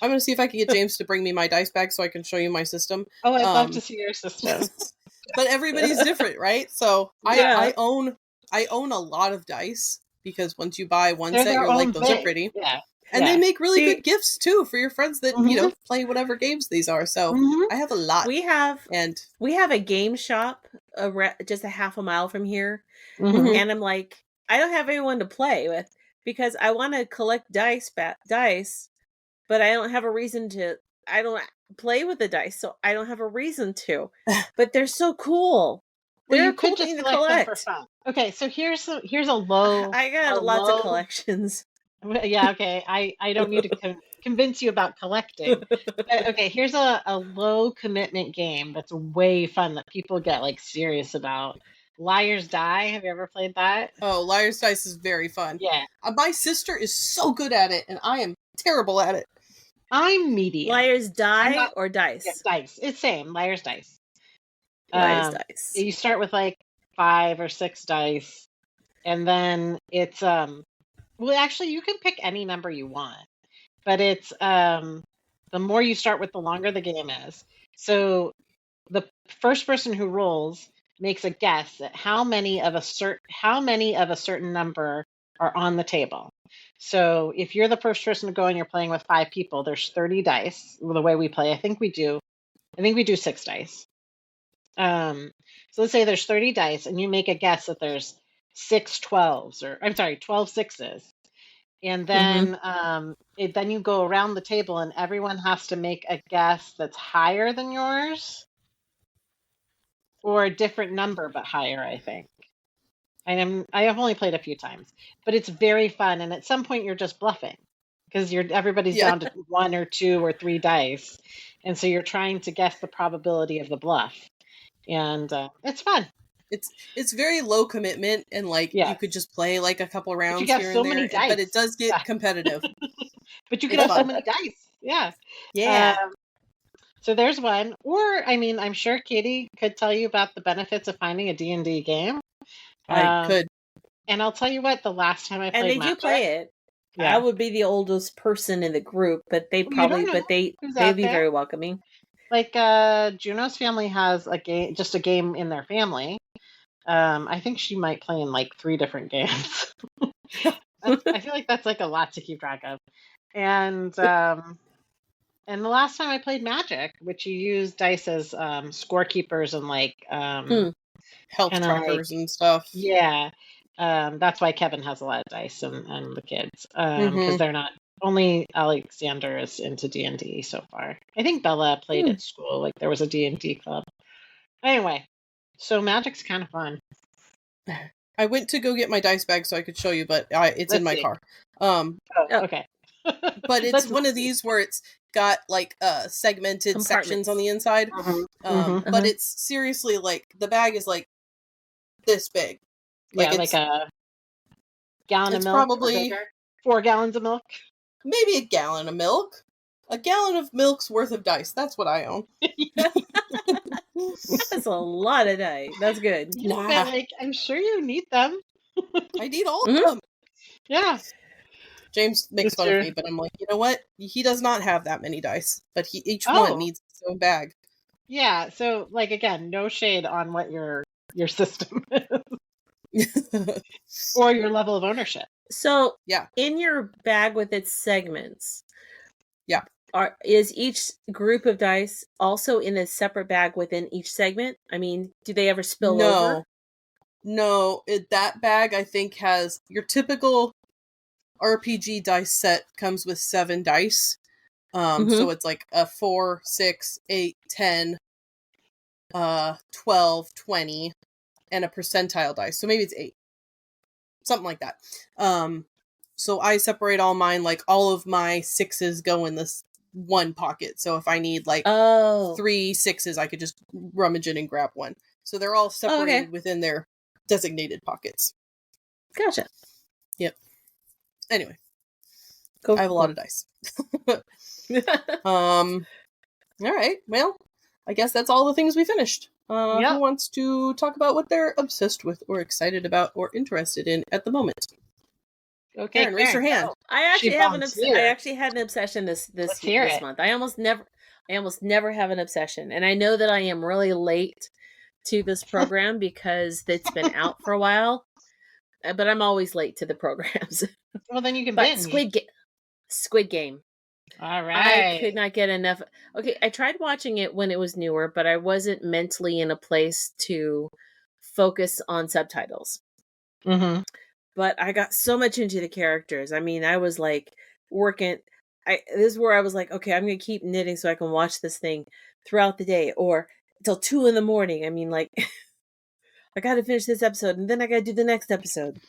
I'm going to see if I can get James to bring me my dice bag so I can show you my system. Oh, I'd love to see your system. But everybody's different, right? So I own a lot of dice because once you buy one set, you're like, those are pretty. Yeah. And they make really good gifts too for your friends that play whatever games these are. So I have a lot. We have a game shop just a half a mile from here, and I'm like, I don't have anyone to play with because I want to collect dice, but I don't have a reason to. I don't play with the dice, so I don't have a reason to. But they're so cool. They're a cool thing to collect. For fun. Okay, so here's a low. I got lots of collections. Yeah, okay. I don't need to convince you about collecting. But, okay, here's a low commitment game that's way fun that people get like serious about. Liar's Die. Have you ever played that? Oh, Liar's Dice is very fun. Yeah. My sister is so good at it, and I am terrible at it. I'm medium. Liar's Die or Dice? Yeah, Dice. It's same. Liar's Dice. Liar's Dice. You start with like 5 or 6 dice, and then it's well, actually, you can pick any number you want, but it's the more you start with, the longer the game is. So the first person who rolls makes a guess at how many of a certain number are on the table. So if you're the first person to go and you're playing with 5 people, there's 30 dice. The way we play, I think we do 6 dice. So let's say there's 30 dice, and you make a guess that there's 6 12s, or I'm sorry, 12 6s. And then then you go around the table and everyone has to make a guess that's higher than yours or a different number but higher, I think. I have only played a few times, but it's very fun, and at some point you're just bluffing because everybody's down to 1 or 2 or 3 dice, and so you're trying to guess the probability of the bluff, and it's fun. It's very low commitment, and like you could just play like a couple rounds here and there, but it does get competitive. But you can have so many dice. Yeah. So there's one. Or I mean, I'm sure Kaity could tell you about the benefits of finding a D&D game. I could. And I'll tell you what, the last time I played Magic, do play it. Yeah. I would be the oldest person in the group, but they'd be very welcoming. Like Juno's family has a game in their family. I think she might play in like 3 different games. I feel like that's like a lot to keep track of. And the last time I played Magic, which you use dice as scorekeepers and like health trackers and stuff. Yeah. That's why Kevin has a lot of dice and the kids. Because they're not, only Alexander is into D&D so far. I think Bella played at school. Like there was a D&D club. Anyway, so magic's kind of fun. I went to go get my dice bag so I could show you, but it's in my car. Okay. But it's one of these where it's got like segmented sections on the inside. But it's seriously like the bag is like this big. Like like a gallon of milk. Probably 4 gallons of milk. Maybe a gallon of milk. A gallon of milk's worth of dice. That's what I own. That's a lot of dice. That's good. But like, I'm sure you need them. I need all of them. Yeah. James makes fun of me, but I'm like, you know what? He does not have that many dice, but each one needs its own bag. Yeah. So, like, again, no shade on what your system is or your level of ownership. So, in your bag with its segments, yeah, is each group of dice also in a separate bag within each segment? I mean, do they ever spill over? No, that bag I think has your typical RPG dice set comes with 7 dice. So it's like a 4, 6, 8, 10, 12, 20, and a percentile dice. So maybe it's 8. Something like that. So I separate all mine, like all of my 6s go in this one pocket. So if I need like 3 6s, I could just rummage in and grab one. So they're all separated within their designated pockets. Gotcha. Yep. Anyway. Cool. I have a lot of dice. All right. Well, I guess that's all the things we finished. Who wants to talk about what they're obsessed with or excited about or interested in at the moment? Okay, Karin, raise your hand. I actually had an obsession this month. I almost never have an obsession, and I know that I am really late to this program because it's been out for a while. But I'm always late to the programs. Well, then you can binge. Squid Game. All right. I could not get enough. Okay, I tried watching it when it was newer, but I wasn't mentally in a place to focus on subtitles. But I got so much into the characters. I mean, I was like working. This is where I was like, okay, I'm going to keep knitting so I can watch this thing throughout the day or until 2 a.m. I mean, like, I got to finish this episode and then I got to do the next episode.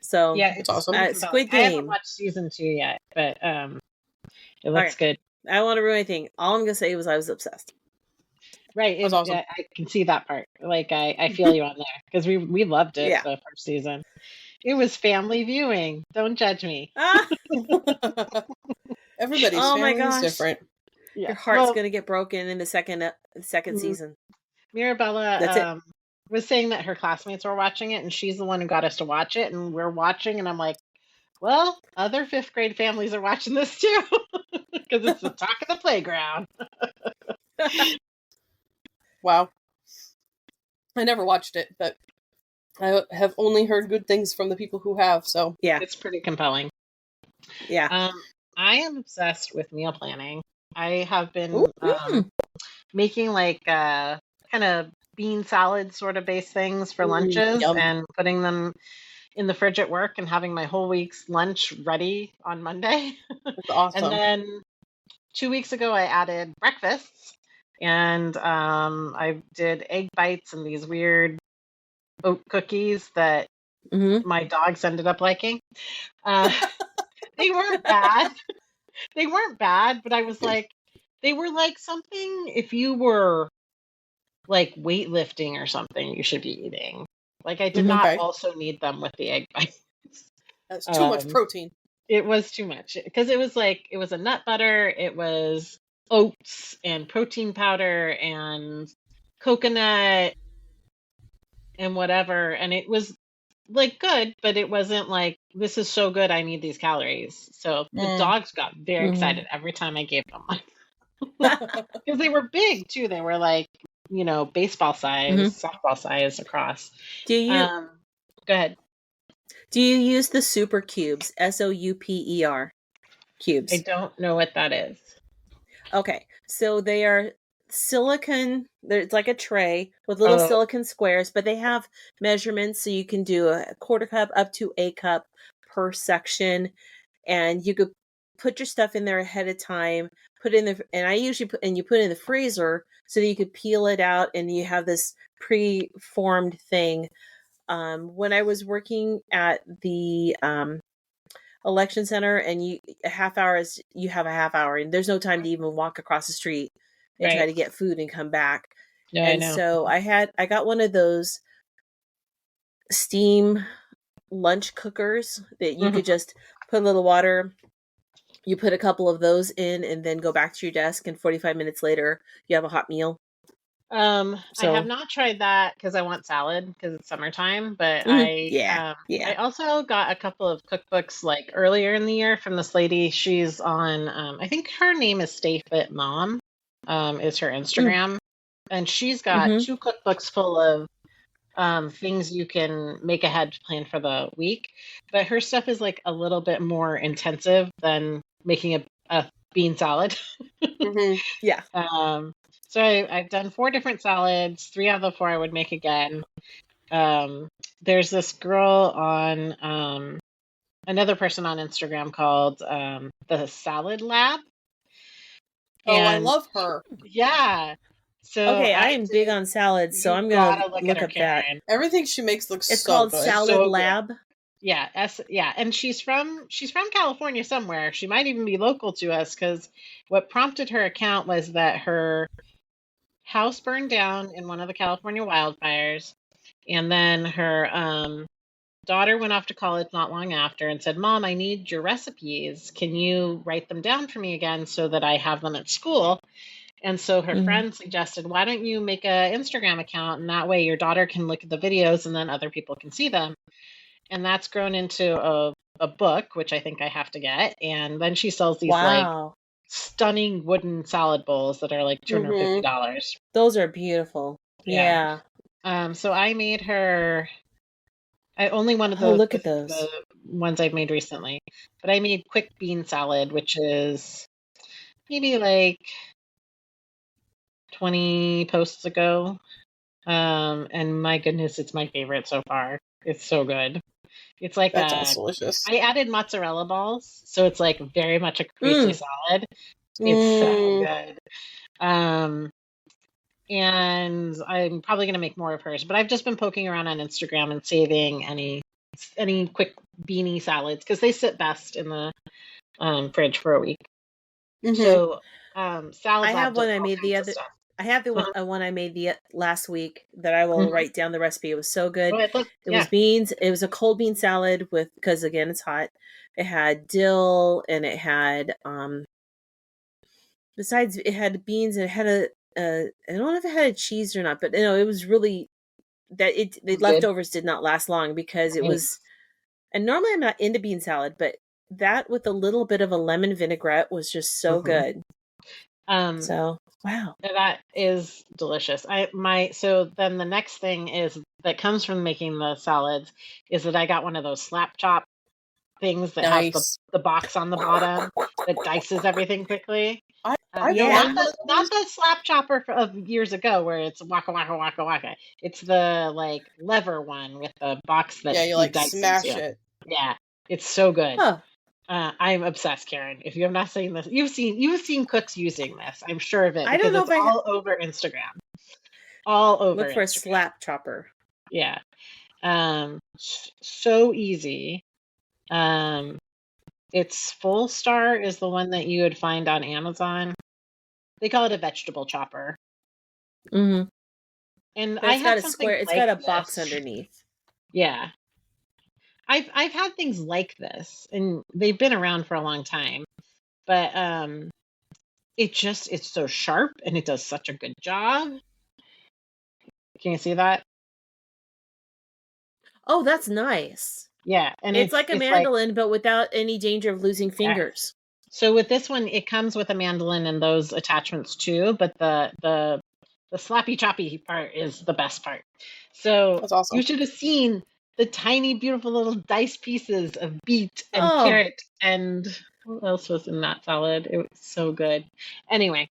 So yeah, it's awesome. Squid Game. I haven't watched season 2 yet, but it looks good. I don't want to ruin anything. All I'm gonna say was I was obsessed. Right, it's awesome. I can see that part. Like I feel you on there because we loved it the first season. It was family viewing. Don't judge me. Everybody's family is different. Your heart's gonna get broken in the second season. Mirabella was saying that her classmates were watching it, and she's the one who got us to watch it, and we're watching, and I'm like, well, other 5th grade families are watching this too, because it's the talk of the playground. Wow. I never watched it, but I have only heard good things from the people who have, so. Yeah. It's pretty compelling. Yeah. I am obsessed with meal planning. I have been making like kind of bean salad sort of based things for lunches and putting them in the fridge at work and having my whole week's lunch ready on Monday. That's awesome. And then 2 weeks ago, I added breakfasts and I did egg bites and these weird oat cookies that my dogs ended up liking. They weren't bad. They weren't bad, but I was like, they were like something if you were like weightlifting or something you should be eating. Like I did not also need them with the egg bites. That's too much protein. It was too much because it was a nut butter, it was oats and protein powder and coconut and whatever, and it was like good, but it wasn't like this is so good I need these calories. So the dogs got very excited every time I gave them one. Because they were big too. They were like, baseball size, softball size across. Do you go ahead? Do you use the super cubes? SOUPER cubes. I don't know what that is. Okay, so they are silicone. It's like a tray with little silicone squares, but they have measurements, so you can do a 1/4 cup up to a cup per section, and you could put your stuff in there ahead of time, put it in the, and I usually you put it in the freezer so that you could peel it out and you have this pre-formed thing. When I was working at the election center, and you have a half hour, and there's no time to even walk across the street and try to get food and come back. No, and I know. So I got one of those steam lunch cookers that you could just put a little water, you put a couple of those in, and then go back to your desk, and 45 minutes later you have a hot meal. I have not tried that because I want salad because it's summertime, but I also got a couple of cookbooks like earlier in the year from this lady. She's on I think her name is Stay Fit Mom, is her Instagram, and she's got 2 cookbooks full of things you can make ahead to plan for the week. But her stuff is like a little bit more intensive than making a bean salad. Yeah. So I've done 4 different salads. 3 out of the 4 I would make again. There's this girl on another person on Instagram called the Salad Lab. I love her. Yeah. So okay, I am big on salads, so I'm gonna look up that. Everything she makes looks it's so called good. Salad So Lab. Good. Yeah, and she's from California somewhere. She might even be local to us, because what prompted her account was that her house burned down in one of the California wildfires, and then her daughter went off to college not long after and said, "Mom, I need your recipes. Can you write them down for me again so that I have them at school?" And so her friend suggested, "Why don't you make an Instagram account, and that way your daughter can look at the videos and then other people can see them." And that's grown into a book, which I think I have to get. And then she sells these like stunning wooden salad bowls that are like $250. Those are beautiful. Yeah. So I made her. I only wanted look at those. The ones I've made recently, but I made quick bean salad, which is maybe like 20 posts ago. And my goodness, it's my favorite so far. It's so good. It's like that sounds delicious. I added mozzarella balls, so it's like very much a caprese salad. It's so good. And I'm probably gonna make more of hers, but I've just been poking around on Instagram and saving any quick beanie salads because they sit best in the fridge for a week. So salads. I have one I made the other. I have the one I made the last week that I will write down the recipe. It was so good. It was beans. It was a cold bean salad because again it's hot. It had dill and it had besides it had beans and it had a I don't know if it had a cheese or not, but it was really the leftovers did not last long because it was. And normally I'm not into bean salad, but that with a little bit of a lemon vinaigrette was just so good. So wow, that is delicious. So then the next thing that comes from making the salads is that I got one of those slap chop things that has the box on the bottom that dices everything quickly. Not the slap chopper of years ago where it's waka waka waka waka. It's the like lever one with the box that you like smash it. Yeah, it's so good. I'm obsessed, Karin. If you have not seen this, you've seen cooks using this. I'm sure of it. I don't know if all over Instagram. All over. Look for a slap chopper. Yeah. So easy. It's Full Star is the one that you would find on Amazon. They call it a vegetable chopper. And it's got a square. It's got a box underneath. Yeah. I've had things like this, and they've been around for a long time, but it's so sharp and it does such a good job. Can you see that? Oh, that's nice. Yeah, and it's like a mandolin, but without any danger of losing fingers. So with this one, it comes with a mandolin and those attachments too, but the slappy choppy part is the best part. So that's awesome. You should have seen the tiny, beautiful little diced pieces of beet and carrot and what else was in that salad? It was so good. Anyway,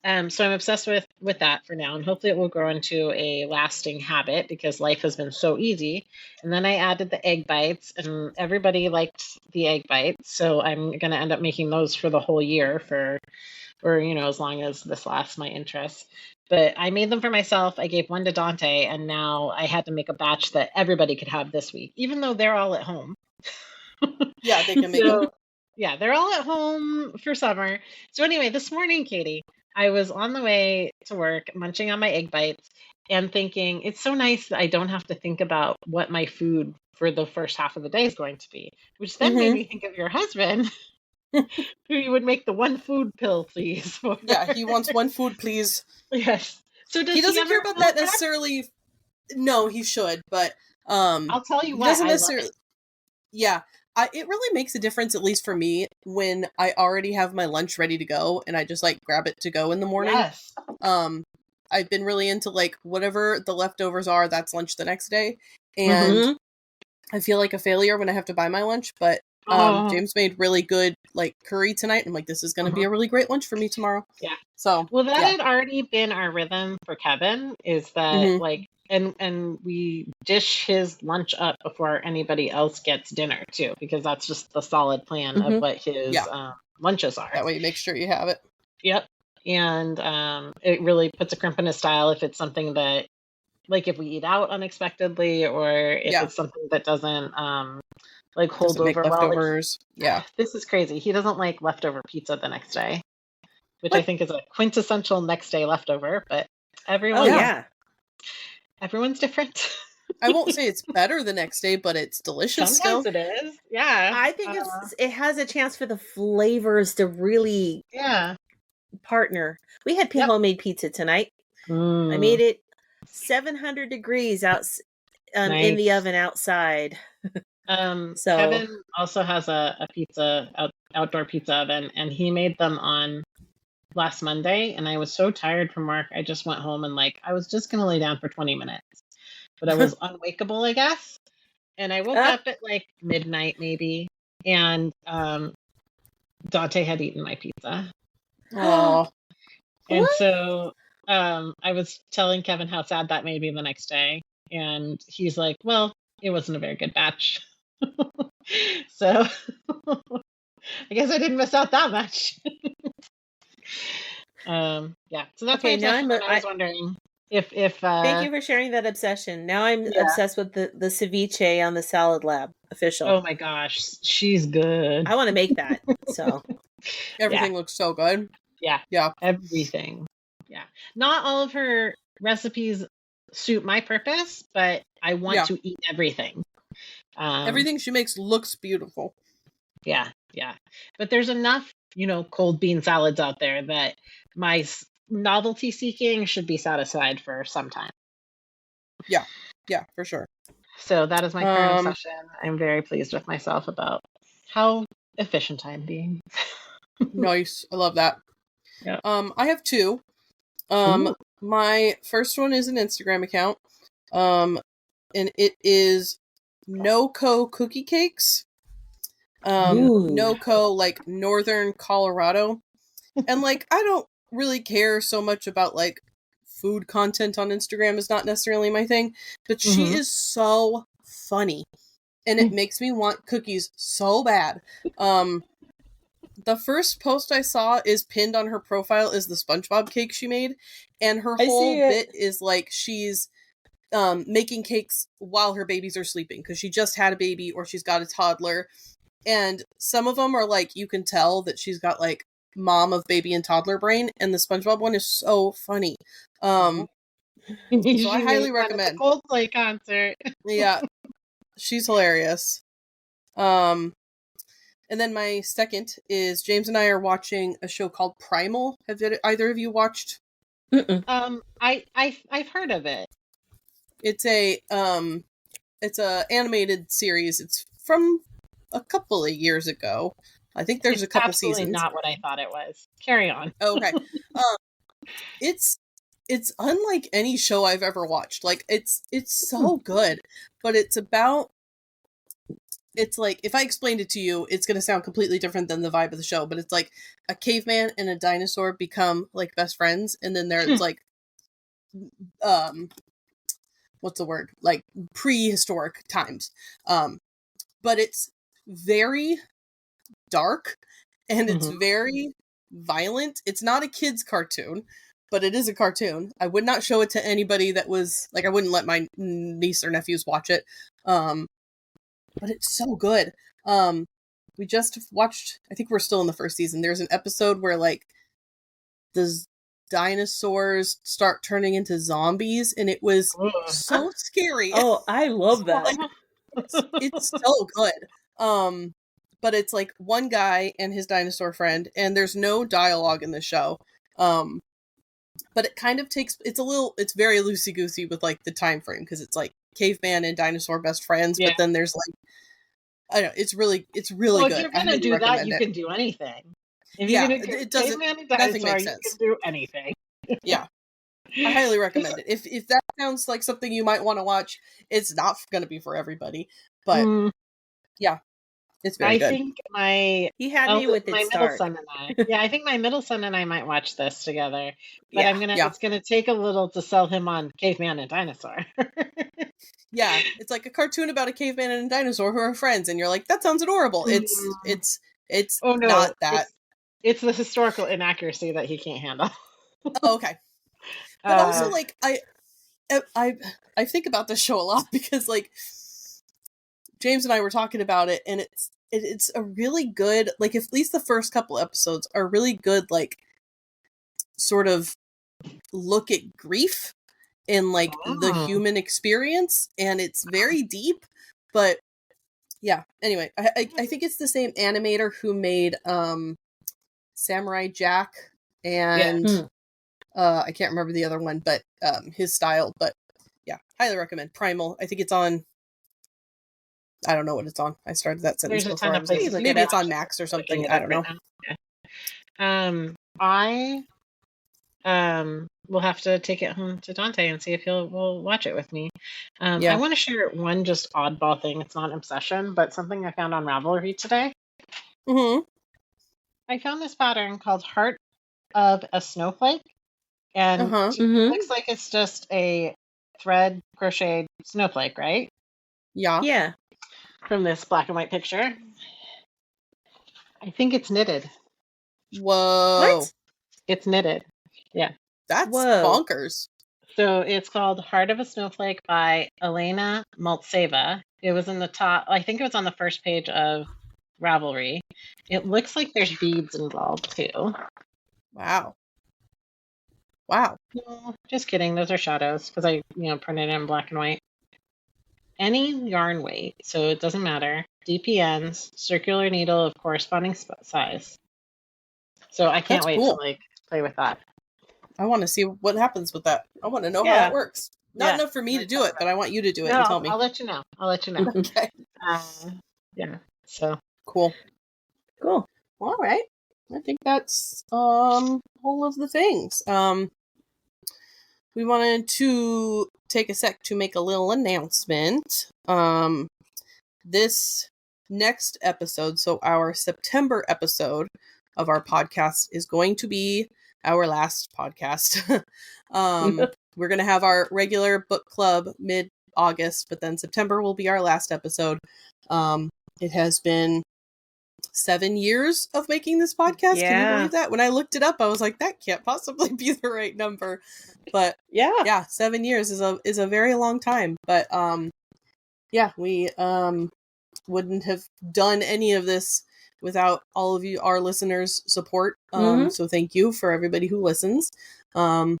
So I'm obsessed with that for now, and hopefully it will grow into a lasting habit because life has been so easy. And then I added the egg bites, and everybody liked the egg bites, so I'm going to end up making those for the whole year for as long as this lasts my interest. But I made them for myself. I gave one to Dante, and now I had to make a batch that everybody could have this week, even though they're all at home. Yeah, they can make them. Yeah, they're all at home for summer. So anyway, this morning, Katie, I was on the way to work munching on my egg bites and thinking, it's so nice that I don't have to think about what my food for the first half of the day is going to be, which then made me think of your husband, who you would make the one food pill, please. For. Yeah, he wants one food, please. Yes. So does he doesn't care about that back? necessarily. No, he should, but I'll tell you what. Doesn't necessarily. Yeah, it really makes a difference, at least for me, when I already have my lunch ready to go and I just like grab it to go in the morning. Yes. I've been really into like whatever the leftovers are, that's lunch the next day, and I feel like a failure when I have to buy my lunch. But James made really good like curry tonight. I'm like, this is going to be a really great lunch for me tomorrow. Yeah. So that had already been our rhythm for Kevin. Is that like. And we dish his lunch up before anybody else gets dinner too, because that's just the solid plan of what his lunches are. That way you make sure you have it. Yep. And it really puts a crimp in his style if it's something that, like if we eat out unexpectedly, or if it's something that doesn't like hold doesn't over make leftovers. Well. Like, this is crazy. He doesn't like leftover pizza the next day, which I think is a quintessential next day leftover, but everyone everyone's different. I won't say it's better the next day, but it's delicious. Sometimes it is. Yeah. I think it has a chance for the flavors to really partner. We had homemade pizza tonight. I made it 700 degrees out in the oven outside. So Kevin also has a outdoor pizza oven, and he made them on last Monday, and I was so tired from work, I just went home and like I was just gonna lay down for 20 minutes, but I was unwakeable, I guess, and I woke up at like midnight maybe, and Dante had eaten my pizza. Oh, and so I was telling Kevin how sad that made me the next day, and he's like, well, it wasn't a very good batch. So I guess I didn't miss out that much. So that's why I was wondering if thank you for sharing that obsession. Now I'm obsessed with the ceviche on the Salad Lab official. Oh my gosh, she's good. I want to make that. So everything looks so good. Yeah, everything. Yeah, not all of her recipes suit my purpose, but I want to eat everything. Everything she makes looks beautiful. Yeah. But there's enough, cold bean salads out there that my novelty seeking should be satisfied for some time. Yeah, for sure. So that is my current obsession. I'm very pleased with myself about how efficient I'm being. Nice. I love that. Yeah. I have two. My first one is an Instagram account. And it is NoCo Cookie Cakes. NoCo, like Northern Colorado. And like I don't really care so much about like food content on Instagram, is not necessarily my thing, but she is so funny and it makes me want cookies so bad. The first post I saw is pinned on her profile is the SpongeBob cake she made, and her whole bit is like she's making cakes while her babies are sleeping because she just had a baby or she's got a toddler, and some of them are like you can tell that she's got like mom of baby and toddler brain, and the SpongeBob one is so funny. So I highly recommend. Coldplay concert. Yeah, she's hilarious. And then my second is James and I are watching a show called Primal. Have either of you watched? I've heard of it. It's a animated series. It's from a couple of years ago. I think there's a couple seasons. Not what I thought it was. Carry on. Okay. It's unlike any show I've ever watched. Like it's so good, but it's about it's like, if I explained it to you, it's going to sound completely different than the vibe of the show, but it's like a caveman and a dinosaur become like best friends, and then there's like what's the word, like prehistoric times, but it's very dark and it's very violent. It's not a kid's cartoon, but it is a cartoon. I would not show it to anybody that was like, I wouldn't let my niece or nephews watch it, but it's so good. We just watched, I think we're still in the first season, there's an episode where like the dinosaurs start turning into zombies, and it was so scary. Oh, I love that. It's so good. But it's like one guy and his dinosaur friend, and there's no dialogue in the show. But it kind of takes, it's very loosey-goosey with like the time frame, because it's like caveman and dinosaur best friends, but then there's like, I don't know, it's really well, good. If you're gonna do that, you can do anything. If you're gonna do it doesn't, nothing makes sense. You can do anything. Yeah. I highly recommend it. If that sounds like something you might want to watch, it's not going to be for everybody, but yeah, it's very good. I think he had me with my middle son and I. Yeah, I think my middle son and I might watch this together. But it's gonna take a little to sell him on caveman and dinosaur. Yeah, it's like a cartoon about a caveman and a dinosaur who are friends, and you're like, that sounds adorable. It's not that. It's the historical inaccuracy that he can't handle. Oh, okay. But also, like, I think about this show a lot, because like James and I were talking about it, and it's a really good, like, at least the first couple episodes are really good, like, sort of look at grief and like the human experience, and it's very deep. But yeah, anyway, I think it's the same animator who made Samurai Jack and I can't remember the other one, but his style. But yeah, highly recommend. Primal. I think it's on, I don't know what it's on. I started that sentence before. Maybe it's on Max or something. I don't know. I will have to take it home to Dante and see if will watch it with me. I want to share one just oddball thing. It's not an obsession, but something I found on Ravelry today. I found this pattern called Heart of a Snowflake, and it looks like it's just a thread crocheted snowflake, right? Yeah. From this black and white picture. I think it's knitted. Whoa. What? It's knitted. Yeah. That's bonkers. So it's called Heart of a Snowflake by Elena Maltseva. It was in the top, I think it was on the first page of Ravelry. It looks like there's beads involved too. Wow. No, just kidding. Those are shadows because I, printed it in black and white. Any yarn weight, so it doesn't matter. DPNs, circular needle of corresponding size. So I can't wait to play with that. I want to see what happens with that. I want to know how that works. Not enough for me to do it, but I want you to do it and tell me. I'll let you know. Okay. Yeah. So cool. All right. I think that's all of the things. We wanted to take a sec to make a little announcement. This next episode, so our September episode of our podcast, is going to be our last podcast. We're going to have our regular book club mid-August, but then September will be our last episode. It has been 7 years of making this podcast. Yeah. Can you believe that? When I looked it up, I was like, that can't possibly be the right number. But yeah, 7 years is a very long time. But we wouldn't have done any of this without all of you, our listeners' support. So thank you for everybody who listens. I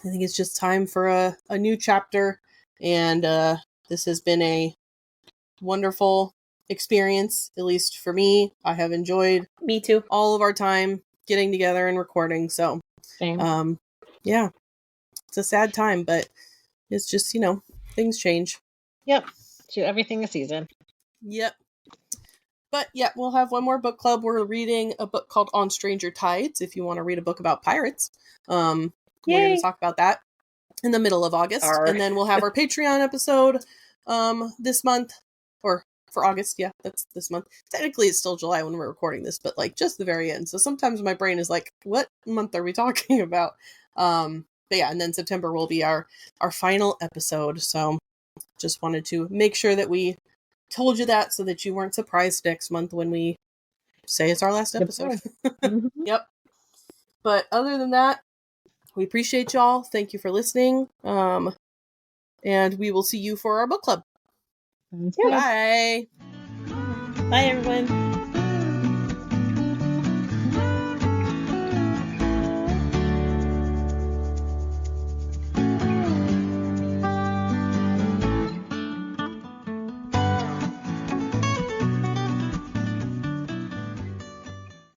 think it's just time for a new chapter, and this has been a wonderful experience, at least for me. I have enjoyed me too all of our time getting together and recording. So same. Yeah, it's a sad time, but it's just, things change. Yep. To everything a season. Yep. But yeah, we'll have one more book club. We're reading a book called On Stranger Tides. If you want to read a book about pirates, we're going to talk about that in the middle of August. And then we'll have our Patreon episode this month, or for August. Yeah, that's this month. Technically, it's still July when we're recording this, but like just the very end. So sometimes my brain is like, what month are we talking about? But yeah, and then September will be our final episode. So just wanted to make sure that we told you that so that you weren't surprised next month when we say it's our last episode. Yep. But other than that, we appreciate y'all. Thank you for listening. And we will see you for our book club. Yeah. Bye. Bye, everyone.